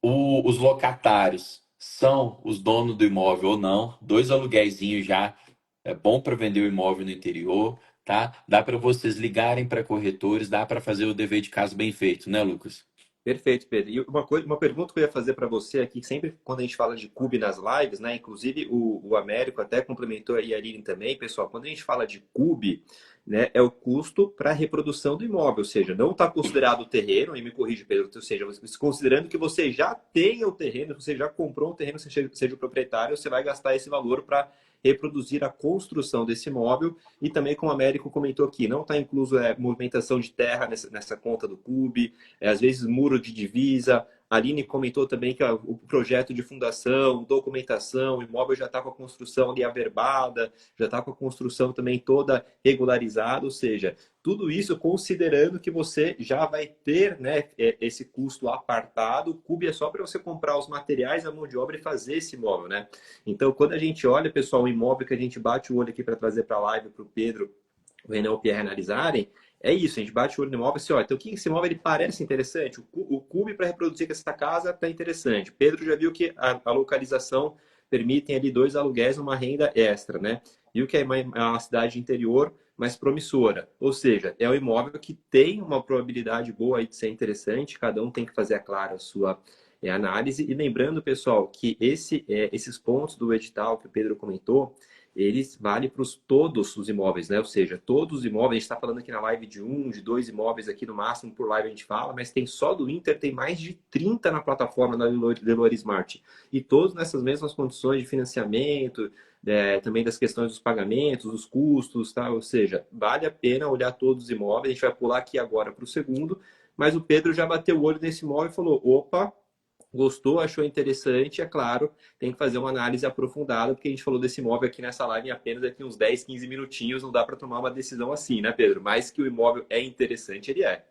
os locatários são os donos do imóvel ou não. 2 aluguéizinhos já é bom para vender o imóvel no interior, tá? Dá para vocês ligarem para corretores, dá para fazer o dever de casa bem feito, né, Lucas? Perfeito, Pedro. E uma coisa, uma pergunta que eu ia fazer para você aqui, sempre quando a gente fala de Cube nas lives, né? Inclusive o Américo até complementou aí a Aline também, pessoal. Quando a gente fala de Cube, né, é o custo para a reprodução do imóvel, ou seja, não está considerado o terreno, e me corrige, Pedro, ou seja, considerando que você já tenha o terreno, você já comprou um terreno, seja o proprietário, você vai gastar esse valor para reproduzir a construção desse imóvel e também, como o Américo comentou aqui, não está incluso movimentação de terra nessa conta do Cube, às vezes muro de divisa. A Aline comentou também que ó, o projeto de fundação, documentação, o imóvel já está com a construção ali averbada, já está com a construção também toda regularizada, ou seja, tudo isso considerando que você já vai ter né, esse custo apartado. O Cube é só para você comprar os materiais, a mão de obra e fazer esse imóvel, né? Então, quando a gente olha, pessoal, o imóvel que a gente bate o olho aqui para trazer para a live para o Pedro, o Renan e o Pierre analisarem, é isso, a gente bate o olho no imóvel assim, ó, então o que esse imóvel ele parece interessante? O Cube para reproduzir com essa casa está interessante. Pedro já viu que a localização permitem ali 2 aluguéis, uma renda extra, né? Viu que é uma cidade interior mais promissora. Ou seja, é um imóvel que tem uma probabilidade boa aí de ser interessante, cada um tem que fazer, claro, a sua análise. E lembrando, pessoal, que esses pontos do edital que o Pedro comentou, eles valem para todos os imóveis, né? Ou seja, todos os imóveis, a gente está falando aqui na live de um, de dois imóveis aqui no máximo por live a gente fala, mas tem só do Inter, tem mais de 30 na plataforma da Leloaria Smart. E todos nessas mesmas condições de financiamento, também das questões dos pagamentos, dos custos, tá? Ou seja, vale a pena olhar todos os imóveis. A gente vai pular aqui agora para o segundo, mas o Pedro já bateu o olho nesse imóvel e falou: opa, gostou, achou interessante, é claro, tem que fazer uma análise aprofundada, porque a gente falou desse imóvel aqui nessa live em apenas aqui uns 10, 15 minutinhos, não dá para tomar uma decisão assim, né, Pedro? Mas que o imóvel é interessante, ele é.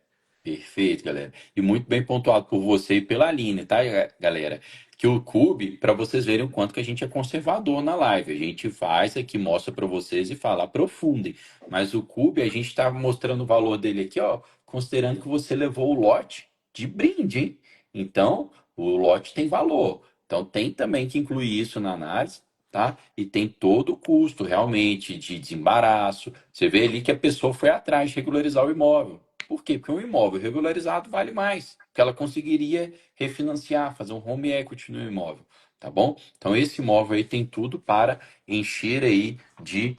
Perfeito, galera. E muito bem pontuado por você e pela Aline, tá, galera? Que o Cube, para vocês verem o quanto que a gente é conservador na live. A gente faz aqui, mostra para vocês e fala, aprofundem. Mas o Cube, a gente está mostrando o valor dele aqui, ó, considerando que você levou o lote de brinde, hein? Então, o lote tem valor. Então, tem também que incluir isso na análise, tá? E tem todo o custo, realmente, de desembaraço. Você vê ali que a pessoa foi atrás de regularizar o imóvel. Por quê? Porque um imóvel regularizado vale mais, porque ela conseguiria refinanciar, fazer um home equity no imóvel, tá bom? Então esse imóvel aí tem tudo para encher aí de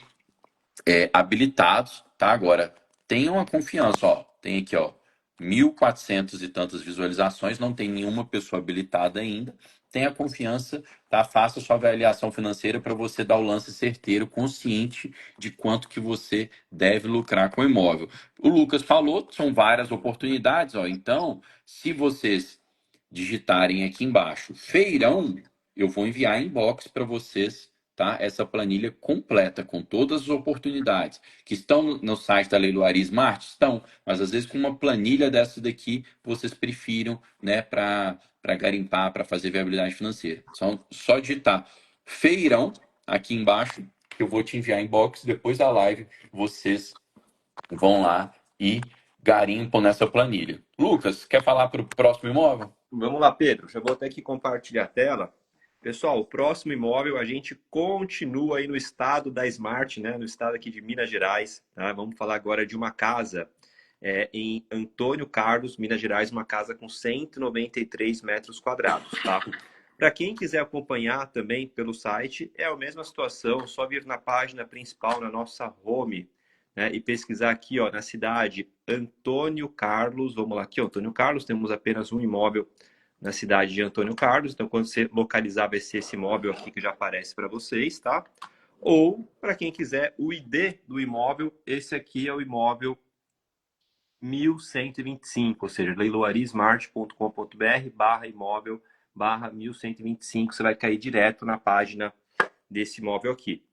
habilitados, tá? Agora, tenham a confiança, ó, tem aqui, ó, 1.400 e tantas visualizações, não tem nenhuma pessoa habilitada ainda. Tenha confiança, tá? Faça sua avaliação financeira para você dar o lance certeiro, consciente de quanto que você deve lucrar com o imóvel. O Lucas falou, são várias oportunidades, ó. Então, se vocês digitarem aqui embaixo, feirão, eu vou enviar em inbox para vocês, tá? Essa planilha completa com todas as oportunidades que estão no site da Leiloaria Smart, estão, mas às vezes com uma planilha dessa daqui vocês prefiram, né, para garimpar, para fazer viabilidade financeira. Só digitar feirão aqui embaixo que eu vou te enviar em inbox depois da live, vocês vão lá e garimpam nessa planilha. Lucas, quer falar para o próximo imóvel? Vamos lá, Pedro. Já vou até aqui compartilhar a tela. Pessoal, o próximo imóvel a gente continua aí no estado da Smart, né? No estado aqui de Minas Gerais. Tá? Vamos falar agora de uma casa em Antônio Carlos, Minas Gerais, uma casa com 193 metros quadrados, tá? Para quem quiser acompanhar também pelo site, é a mesma situação, só vir na página principal, na nossa home, né, e pesquisar aqui, ó, na cidade Antônio Carlos. Vamos lá aqui, ó, Antônio Carlos, temos apenas um imóvel na cidade de Antônio Carlos. Então, quando você localizar, vai ser esse imóvel aqui que já aparece para vocês, tá? Ou, para quem quiser, o ID do imóvel, esse aqui é o imóvel 1125, ou seja, leiloarismart.com.br/imóvel/1125, você vai cair direto na página desse imóvel aqui.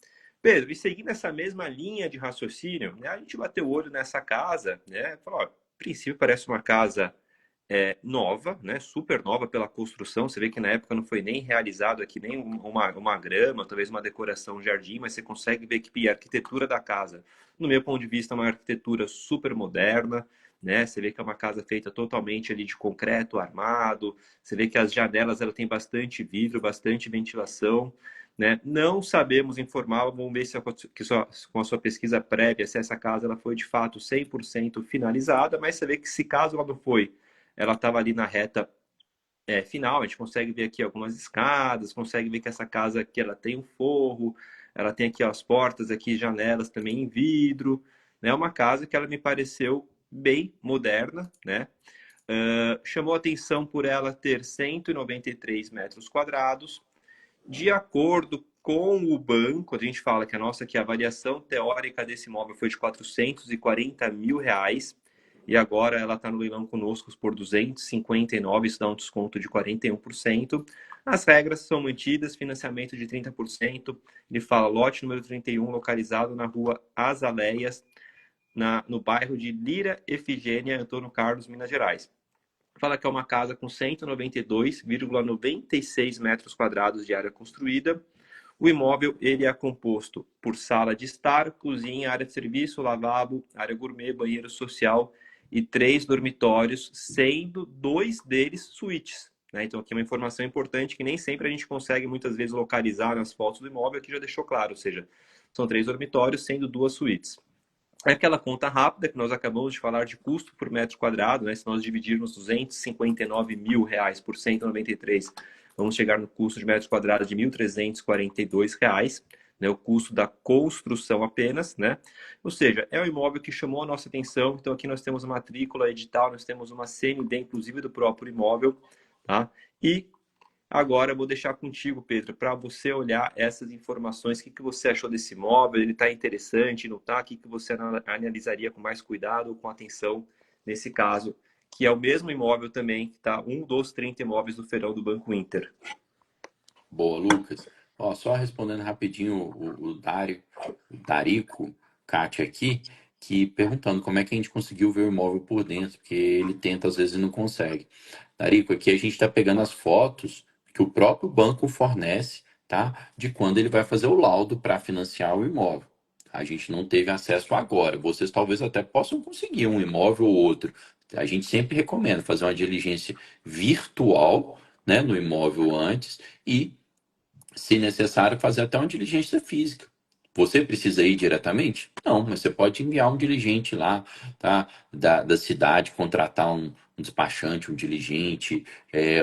Pedro, e seguindo essa mesma linha de raciocínio, né, a gente bateu o olho nessa casa, né? Falou, ó, a princípio parece uma casa nova, né? Super nova pela construção. Você vê que na época não foi nem realizado aqui nem uma grama, talvez uma decoração, um jardim, mas você consegue ver que a arquitetura da casa, no meu ponto de vista, é uma arquitetura super moderna, né? Você vê que é uma casa feita totalmente ali de concreto armado. Você vê que as janelas ela tem bastante vidro, bastante ventilação. Né? Não sabemos informar, vamos ver se com a sua pesquisa prévia, se essa casa ela foi de fato 100% finalizada, mas você vê que se caso ela não foi, ela estava ali na reta final, a gente consegue ver aqui algumas escadas, consegue ver que essa casa aqui ela tem um forro, ela tem aqui as portas, aqui janelas também em vidro, né? Uma casa que ela me pareceu bem moderna, né? Chamou atenção por ela ter 193 metros quadrados, de acordo com o banco. A gente fala que a nossa aqui, a avaliação teórica desse imóvel foi de 440 mil reais, e agora ela está no leilão conosco por 259, isso dá um desconto de 41%. As regras são mantidas, financiamento de 30%. Ele fala lote número 31, localizado na rua Azaleias, no bairro de Lira Efigênia, Antônio Carlos, Minas Gerais. Fala que é uma casa com 192,96 metros quadrados de área construída. O imóvel ele é composto por sala de estar, cozinha, área de serviço, lavabo, área gourmet, banheiro social e 3 dormitórios, sendo 2 deles suítes. Né? Então aqui é uma informação importante que nem sempre a gente consegue muitas vezes localizar nas fotos do imóvel, aqui já deixou claro, ou seja, são 3 dormitórios, sendo 2 suítes. É aquela conta rápida que nós acabamos de falar de custo por metro quadrado, né? Se nós dividirmos 259 mil reais por 193, vamos chegar no custo de metros quadrados de R$ 1.342. né, o custo da construção apenas, né? Ou seja, é um imóvel que chamou a nossa atenção. Então aqui nós temos a matrícula edital, nós temos uma CND, inclusive do próprio imóvel, tá? E agora eu vou deixar contigo, Pedro, para você olhar essas informações. O que que você achou desse imóvel? Ele está interessante, não está? O que que você analisaria com mais cuidado ou com atenção nesse caso? Que é o mesmo imóvel também, que está um dos 30 imóveis do feirão do Banco Inter. Boa, Lucas. Ó, só respondendo rapidinho o Darico, Kátia aqui, que perguntando como é que a gente conseguiu ver o imóvel por dentro, porque ele tenta às vezes e não consegue. Darico, aqui a gente está pegando as fotos que o próprio banco fornece, tá? De quando ele vai fazer o laudo para financiar o imóvel. A gente não teve acesso agora. Vocês talvez até possam conseguir um imóvel ou outro. A gente sempre recomenda fazer uma diligência virtual, né, no imóvel antes e, se necessário, fazer até uma diligência física. Você precisa ir diretamente? Não, mas você pode enviar um diligente lá, tá? Da cidade, contratar um despachante, um diligente,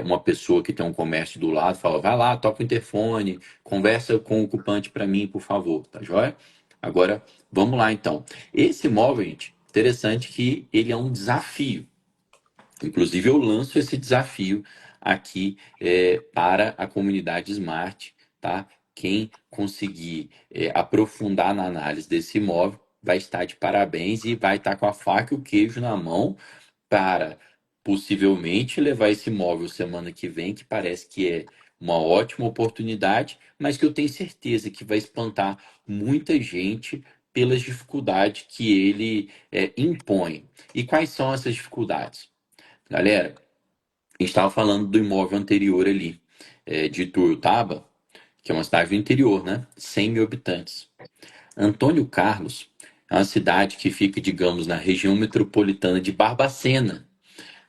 uma pessoa que tem um comércio do lado, fala, vai lá, toca o interfone, conversa com o ocupante para mim, por favor, tá joia? Agora, vamos lá então. Esse imóvel, gente, interessante que ele é um desafio. Inclusive, eu lanço esse desafio aqui para a comunidade Smart, tá? Quem conseguir aprofundar na análise desse imóvel vai estar de parabéns e vai estar com a faca e o queijo na mão para possivelmente levar esse imóvel semana que vem, que parece que é uma ótima oportunidade, mas que eu tenho certeza que vai espantar muita gente pelas dificuldades que ele impõe. E quais são essas dificuldades? Galera, a gente estava falando do imóvel anterior ali, de Ituiutaba, que é uma cidade do interior, né? 100 mil habitantes. Antônio Carlos é uma cidade que fica, digamos, na região metropolitana de Barbacena.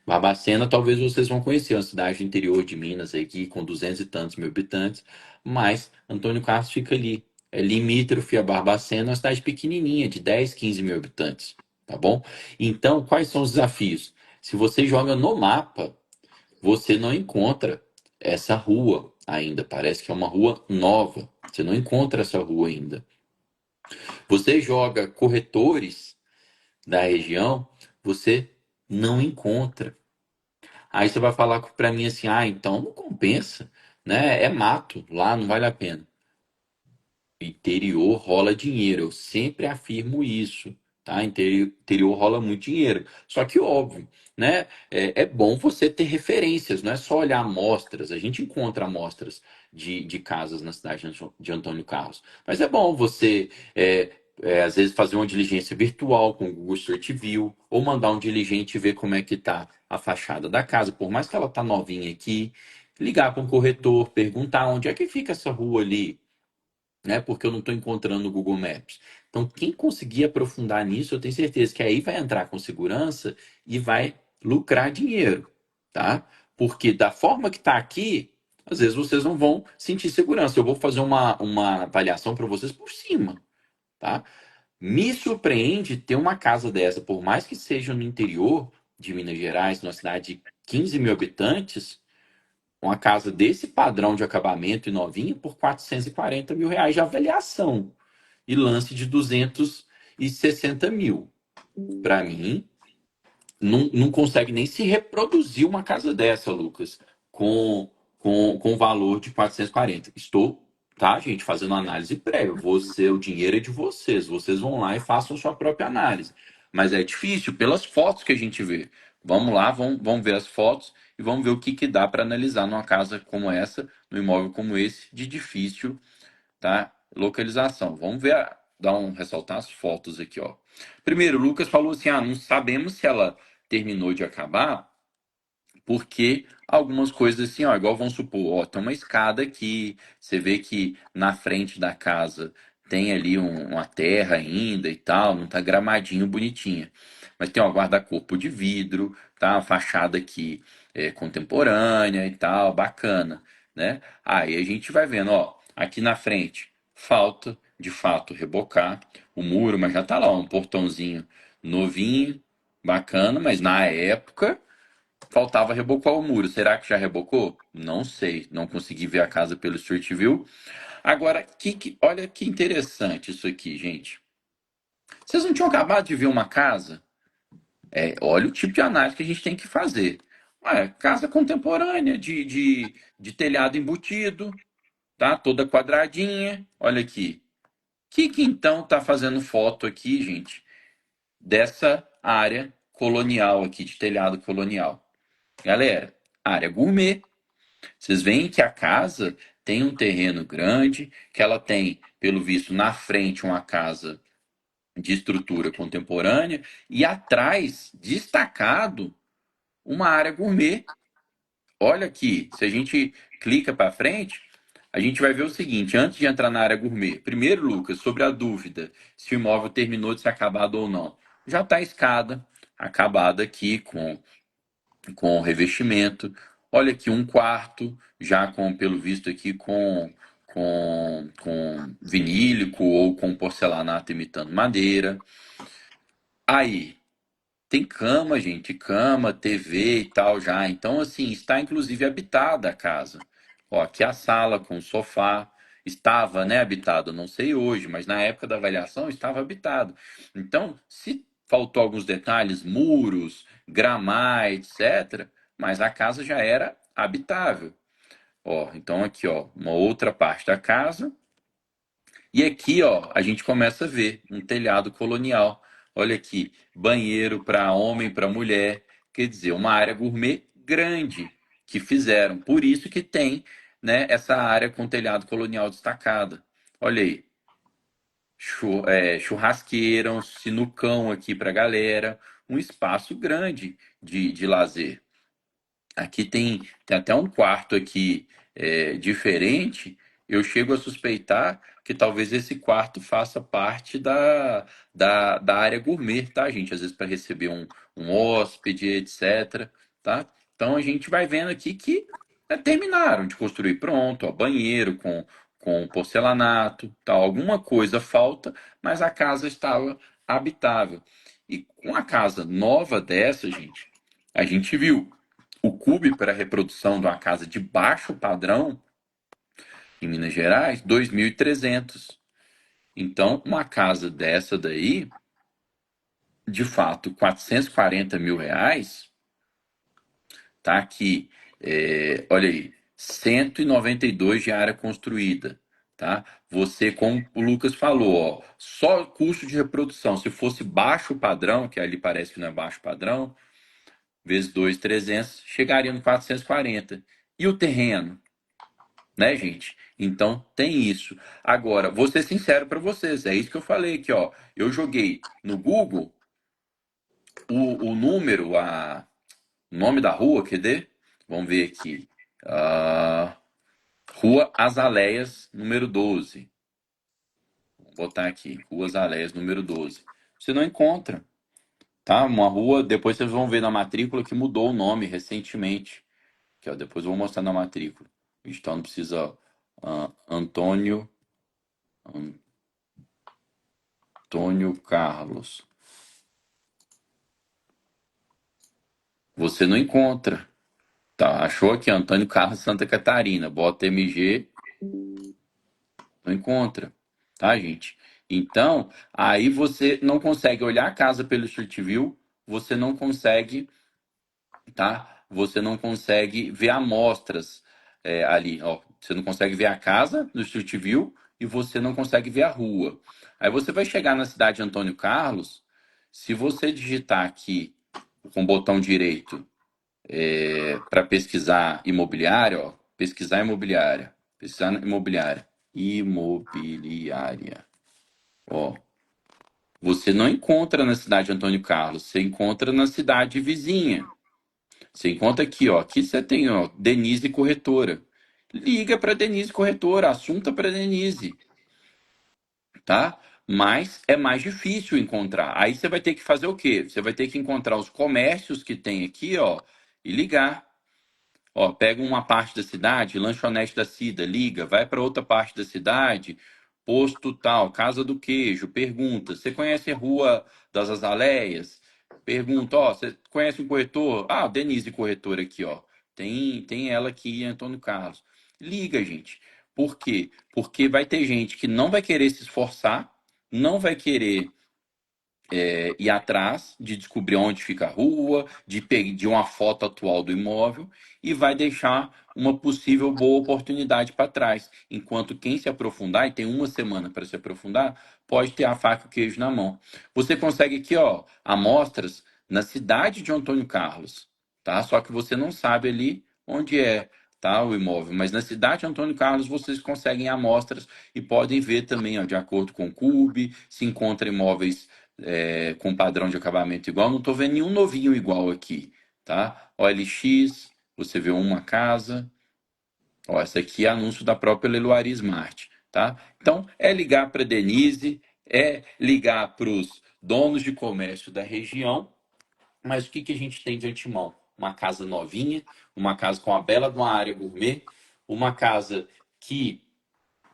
Barbacena, talvez vocês vão conhecer, é uma cidade do interior de Minas, aqui, com 200 e tantos mil habitantes, mas Antônio Carlos fica ali. É limítrofe a Barbacena, uma cidade pequenininha, de 10, 15 mil habitantes, tá bom? Então, quais são os desafios? Se você joga no mapa, você não encontra essa rua ainda. Parece que é uma rua nova. Você não encontra essa rua ainda. Você joga corretores da região, você não encontra. Aí você vai falar para mim assim: ah, então não compensa, né? É mato, lá não vale a pena. Interior rola dinheiro, eu sempre afirmo isso, tá? Interior rola muito dinheiro. Só que, óbvio, né? É bom você ter referências, não é só olhar amostras. A gente encontra amostras de casas na cidade de Antônio Carlos. Mas é bom você, às vezes, fazer uma diligência virtual com o Google Street View, ou mandar um diligente ver como é que tá a fachada da casa, por mais que ela tá novinha aqui, ligar para um corretor, perguntar onde é que fica essa rua ali, né? Porque eu não estou encontrando no Google Maps. Então, quem conseguir aprofundar nisso, eu tenho certeza que aí vai entrar com segurança e vai lucrar dinheiro, tá? Porque da forma que está aqui, às vezes vocês não vão sentir segurança. Eu vou fazer uma avaliação para vocês por cima, tá? Me surpreende ter uma casa dessa, por mais que seja no interior de Minas Gerais, numa cidade de 15 mil habitantes, uma casa desse padrão de acabamento e novinha por 440 mil reais de avaliação e lance de 260 mil. Para mim, não consegue nem se reproduzir uma casa dessa, Lucas, com valor de 440. Estou, tá, gente, fazendo análise prévia. Você, o dinheiro é de vocês. Vocês vão lá e façam sua própria análise. Mas é difícil pelas fotos que a gente vê. Vamos lá, vamos ver as fotos e vamos ver o que, que dá para analisar numa casa como essa, num imóvel como esse, de difícil, tá, localização. Vamos ver, dar um ressaltar as fotos aqui, ó. Primeiro, o Lucas falou assim: ah, não sabemos se ela terminou de acabar, porque algumas coisas assim, ó, igual vamos supor, ó, tem uma escada aqui, você vê que na frente da casa tem ali uma terra ainda e tal, não tá gramadinho bonitinha. Mas tem um guarda-corpo de vidro, tá? Uma fachada aqui contemporânea e tal, bacana, né? Aí a gente vai vendo, ó, aqui na frente falta de fato rebocar o muro, mas já tá lá, ó, um portãozinho novinho, bacana, mas na época faltava rebocar o muro. Será que já rebocou? Não sei. Não consegui ver a casa pelo Street View. Agora, olha que interessante isso aqui, gente. Vocês não tinham acabado de ver uma casa? Olha o tipo de análise que a gente tem que fazer. Ué, casa contemporânea, de telhado embutido, tá? Toda quadradinha. Olha aqui. Que então tá fazendo foto aqui, gente, dessa área colonial aqui, de telhado colonial? Galera, área gourmet. Vocês veem que a casa tem um terreno grande, que ela tem, pelo visto, na frente uma casa de estrutura contemporânea e atrás, destacado, uma área gourmet. Olha aqui, se a gente clica para frente, a gente vai ver o seguinte, antes de entrar na área gourmet. Primeiro, Lucas, sobre a dúvida se o imóvel terminou de ser acabado ou não. Já está a escada acabada aqui com revestimento. Olha aqui um quarto, já com, pelo visto aqui, com vinílico ou com porcelanato imitando madeira. Aí, tem cama, gente, cama, TV e tal já. Então, assim, está inclusive habitada a casa. Ó, aqui a sala com o sofá. Estava, né, habitado, não sei hoje, mas na época da avaliação estava habitado. Então, se faltou alguns detalhes, muros, gramar, etc., mas a casa já era habitável. Ó, então aqui, ó, uma outra parte da casa e aqui, ó, a gente começa a ver um telhado colonial. Olha aqui, banheiro para homem, para mulher, quer dizer, uma área gourmet grande que fizeram. Por isso que tem, né, essa área com telhado colonial destacada. Olha aí, churrasqueira, um sinucão aqui para galera, um espaço grande de lazer. Aqui tem até um quarto aqui diferente. Eu chego a suspeitar que talvez esse quarto faça parte da área gourmet, tá, gente? Às vezes para receber um hóspede, etc. Tá? Então a gente vai vendo aqui que terminaram de construir pronto, ó, banheiro com porcelanato, tal. Alguma coisa falta, mas a casa estava habitável. E com a casa nova dessa, gente, a gente viu o CUB para a reprodução de uma casa de baixo padrão em Minas Gerais, 2.300. Então, uma casa dessa daí, de fato, 440 mil reais, tá aqui, olha aí, 192 de área construída, tá? Você, como o Lucas falou, ó, só custo de reprodução, se fosse baixo padrão, que ali parece que não é baixo padrão, vezes 2.300, chegaria no 440. E o terreno? Né, gente? Então tem isso. Agora, vou ser sincero para vocês, é isso que eu falei aqui, ó. Eu joguei no Google o número, o nome da rua, quer ver? Vamos ver aqui. Ah, Rua Azaleias, número 12. Vou botar aqui, Rua Azaleias, número 12. Você não encontra, tá? Uma rua, depois vocês vão ver na matrícula que mudou o nome recentemente. Que, ó, depois eu vou mostrar na matrícula. Então não precisa. Antônio. Antônio Carlos. Você não encontra. Tá, achou aqui Antônio Carlos Santa Catarina. Bota MG, não encontra. Tá, gente? Então, aí você não consegue olhar a casa pelo Street View, você não consegue, tá? Você não consegue ver amostras ali, ó. Você não consegue ver a casa no Street View e você não consegue ver a rua. Aí você vai chegar na cidade de Antônio Carlos, se você digitar aqui com o botão direito para pesquisar imobiliária, ó, pesquisar imobiliária, ó, você não encontra na cidade de Antônio Carlos, você encontra na cidade vizinha. Você encontra aqui, ó, aqui você tem, ó, Denise Corretora. Liga para Denise Corretora, assunta para Denise, tá? Mas é mais difícil encontrar. Aí você vai ter que fazer o quê? Você vai ter que encontrar os comércios que tem aqui, ó, e ligar. Ó, pega uma parte da cidade, lanchonete da Cida, liga, vai para outra parte da cidade, posto tal, Casa do Queijo, pergunta, você conhece a Rua das Azaleias? Pergunta, ó, você conhece um corretor? Ah, Denise Corretora aqui, ó. Tem ela aqui, Antônio Carlos. Liga, gente, Por quê? Porque vai ter gente que não vai querer se esforçar, não vai querer ir atrás de descobrir onde fica a rua, de pedir uma foto atual do imóvel e vai deixar uma possível boa oportunidade para trás. Enquanto quem se aprofundar, e tem uma semana para se aprofundar, pode ter a faca e o queijo na mão. Você consegue aqui, ó, amostras na cidade de Antônio Carlos, tá? Só que você não sabe ali onde é, tá, o imóvel, mas na cidade de Antônio Carlos vocês conseguem amostras e podem ver também, ó, de acordo com o CUB, se encontra imóveis com padrão de acabamento igual. Não estou vendo nenhum novinho igual aqui, tá? OLX, você vê uma casa. Ó, essa aqui é anúncio da própria Leloaria Smart, tá? Então, é ligar para a Denise, é ligar para os donos de comércio da região, mas o que, que a gente tem de antemão? Uma casa novinha, uma casa com a bela de uma área gourmet, uma casa que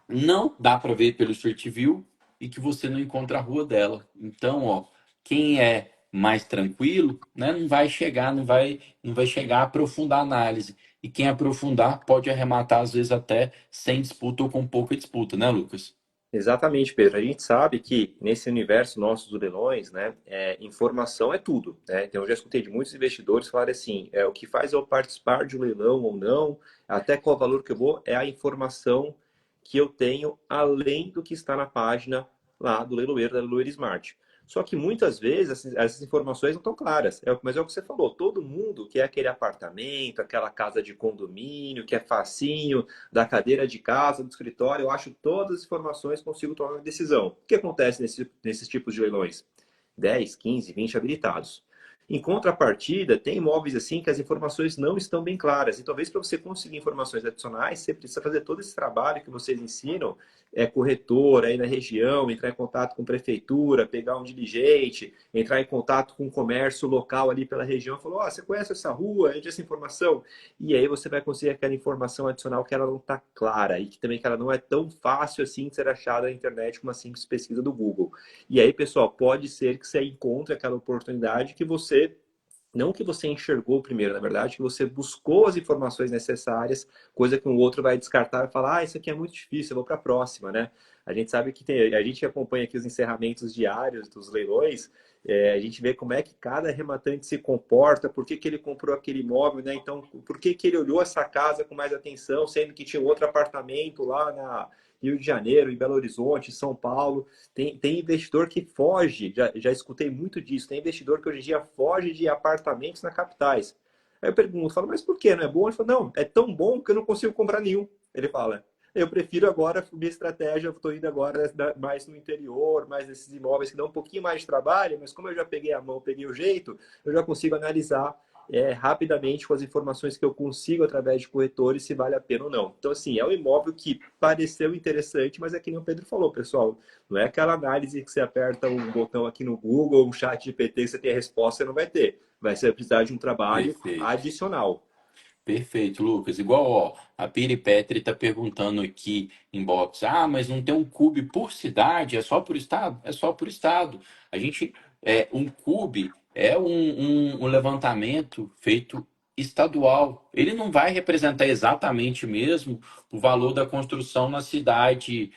não dá para ver pelo Street View e que você não encontra a rua dela. Então, ó, quem é mais tranquilo, né, não vai chegar a aprofundar a análise. E quem aprofundar pode arrematar às vezes até sem disputa ou com pouca disputa, né, Lucas? Exatamente, Pedro. A gente sabe que nesse universo nosso dos leilões, né, informação é tudo, né? Então, eu já escutei de muitos investidores falarem assim, o que faz eu participar de um leilão ou não, até qual valor que eu vou, é a informação que eu tenho além do que está na página lá do leiloeiro, da Leiloeiro Smart. Só que muitas vezes essas informações não estão claras. Mas é o que você falou, todo mundo quer aquele apartamento, aquela casa de condomínio, que é facinho, da cadeira de casa, do escritório, eu acho todas as informações, consigo tomar uma decisão. O que acontece nesses tipos de leilões? 10, 15, 20 habilitados. Em contrapartida, tem imóveis assim que as informações não estão bem claras. E talvez para você conseguir informações adicionais, você precisa fazer todo esse trabalho que vocês ensinam, corretor aí na região, entrar em contato com prefeitura, pegar um diligente, entrar em contato com o comércio local ali pela região, falar, você conhece essa rua, onde essa informação? E aí você vai conseguir aquela informação adicional que ela não está clara e que também que ela não é tão fácil assim de ser achada na internet com uma simples pesquisa do Google. E aí, pessoal, pode ser que você encontre aquela oportunidade que você não que você enxergou primeiro, na verdade, que você buscou as informações necessárias, coisa que um outro vai descartar e falar, isso aqui é muito difícil, eu vou para a próxima, né? A gente sabe que a gente acompanha aqui os encerramentos diários dos leilões, a gente vê como é que cada rematante se comporta, por que, que ele comprou aquele imóvel, né? Então, por que, que ele olhou essa casa com mais atenção, sendo que tinha um outro apartamento lá na Rio de Janeiro, em Belo Horizonte, São Paulo. Tem investidor que foge, já escutei muito disso. Tem investidor que hoje em dia foge de apartamentos na capitais. Aí eu pergunto, falo, mas por que? Não é bom? Ele fala, não, é tão bom que eu não consigo comprar nenhum. Ele fala, eu prefiro agora, minha estratégia, eu estou indo agora mais no interior, mais nesses imóveis que dão um pouquinho mais de trabalho, mas como eu já peguei a mão, peguei o jeito, eu já consigo analisar rapidamente com as informações que eu consigo através de corretores se vale a pena ou não. Então, assim, é um imóvel que pareceu interessante, mas é que nem o Pedro falou, pessoal, não é aquela análise que você aperta um botão aqui no Google, um chat GPT, que você tem a resposta, você não vai ter. Vai ser precisar de um trabalho Perfeito. adicional. Perfeito, Lucas. Igual, ó, a Piri Petri está perguntando aqui em box, mas não tem um CUB por cidade, é só por estado? É só por estado. Um CUB é um levantamento feito estadual. Ele não vai representar exatamente mesmo o valor da construção na cidade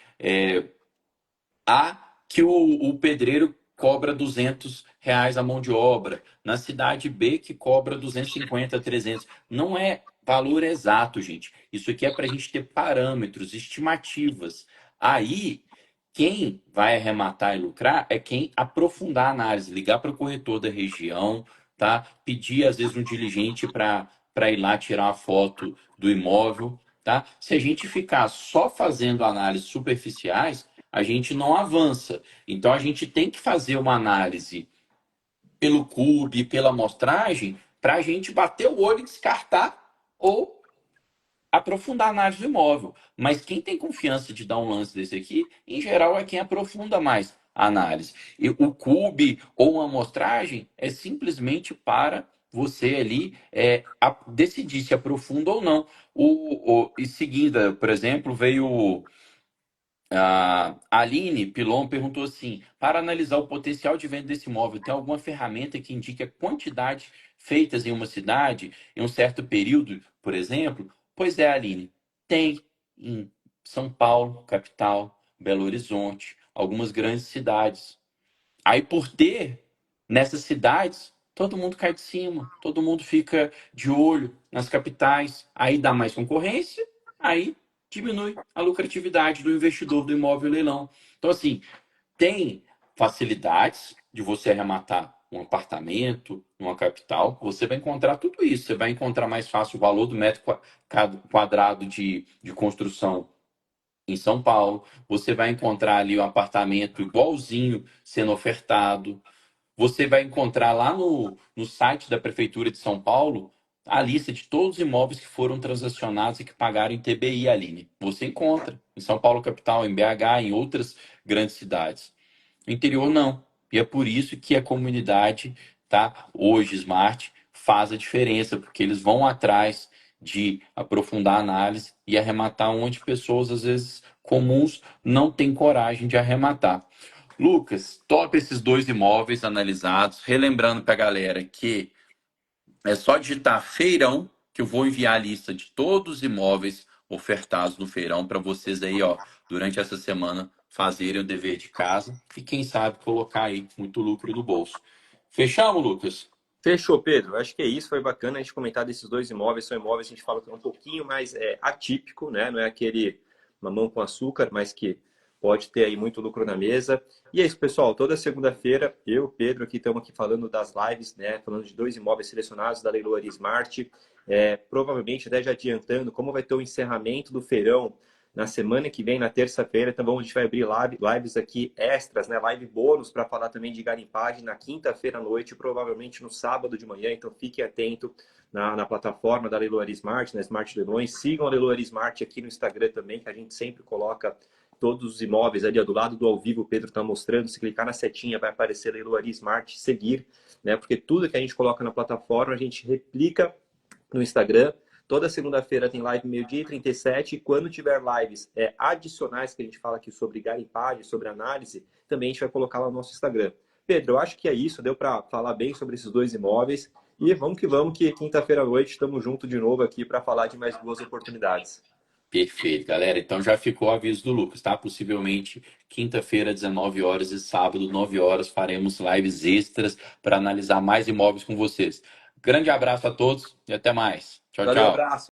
A, que o pedreiro cobra R$ 200 a mão de obra. Na cidade B, que cobra 250, 300. Não é valor exato, gente. Isso aqui é para a gente ter parâmetros, estimativas. Aí, quem vai arrematar e lucrar é quem aprofundar a análise, ligar para o corretor da região, tá? Pedir, às vezes, um diligente para ir lá tirar uma foto do imóvel, tá? Se a gente ficar só fazendo análises superficiais, a gente não avança. Então a gente tem que fazer uma análise pelo CUB, pela amostragem, para a gente bater o olho e descartar ou aprofundar a análise do imóvel. Mas quem tem confiança de dar um lance desse aqui, em geral, é quem aprofunda mais a análise. E o CUB ou uma amostragem é simplesmente para você ali decidir se aprofunda ou não. Em seguida, por exemplo, veio a Aline Pilon perguntou assim: para analisar o potencial de venda desse imóvel, tem alguma ferramenta que indique a quantidade feitas em uma cidade em um certo período, por exemplo? Pois é, Aline, tem. São Paulo, capital, Belo Horizonte, algumas grandes cidades. Aí, por ter nessas cidades, todo mundo cai de cima, todo mundo fica de olho nas capitais, aí dá mais concorrência, aí diminui a lucratividade do investidor do imóvel leilão. Então, assim, tem facilidades de você arrematar um apartamento, numa capital, você vai encontrar tudo isso. Você vai encontrar mais fácil o valor do metro quadrado de construção em São Paulo. Você vai encontrar ali um apartamento igualzinho sendo ofertado. Você vai encontrar lá no site da Prefeitura de São Paulo a lista de todos os imóveis que foram transacionados e que pagaram em TBI, Aline. Você encontra em São Paulo, capital, em BH, em outras grandes cidades. No interior, não. E é por isso que a comunidade, tá, hoje, Smart, faz a diferença, porque eles vão atrás de aprofundar a análise e arrematar onde pessoas, às vezes, comuns não têm coragem de arrematar. Lucas, top esses dois imóveis analisados. Relembrando para a galera que é só digitar feirão, que eu vou enviar a lista de todos os imóveis ofertados no feirão para vocês aí, ó, durante essa semana fazerem o dever de casa e quem sabe colocar aí muito lucro no bolso. Fechamos, Lucas? Fechou, Pedro. Acho que é isso. Foi bacana a gente comentar desses dois imóveis. São imóveis, a gente fala que é um pouquinho mais atípico, né? Não é aquele mamão com açúcar, mas que pode ter aí muito lucro na mesa. E é isso, pessoal. Toda segunda-feira, eu, Pedro, aqui estamos aqui falando das lives, né? Falando de dois imóveis selecionados da Leiloaria Smart. Provavelmente, até já adiantando, como vai ter o encerramento do feirão na semana que vem, na terça-feira. Então, a gente vai abrir lives aqui extras, né? Live bônus para falar também de garimpagem na quinta-feira à noite, provavelmente no sábado de manhã. Então, fique atento na plataforma da Leiloaria Smart, na Smart Leilões. Sigam a Leiloaria Smart aqui no Instagram também, que a gente sempre coloca todos os imóveis ali, ó, do lado do ao vivo. O Pedro está mostrando. Se clicar na setinha, vai aparecer Leiloaria Smart, seguir, né? Porque tudo que a gente coloca na plataforma, a gente replica no Instagram. Toda segunda-feira tem live meio-dia e 37. E quando tiver lives adicionais, que a gente fala aqui sobre garimpagem, sobre análise, também a gente vai colocar lá no nosso Instagram. Pedro, eu acho que é isso. Deu para falar bem sobre esses dois imóveis. E vamos, que quinta-feira à noite estamos juntos de novo aqui para falar de mais duas oportunidades. Perfeito, galera. Então já ficou o aviso do Lucas, tá? Possivelmente quinta-feira, 19 horas e sábado, 9 horas, faremos lives extras para analisar mais imóveis com vocês. Grande abraço a todos e até mais. Tchau, Valeu, tchau. abraço.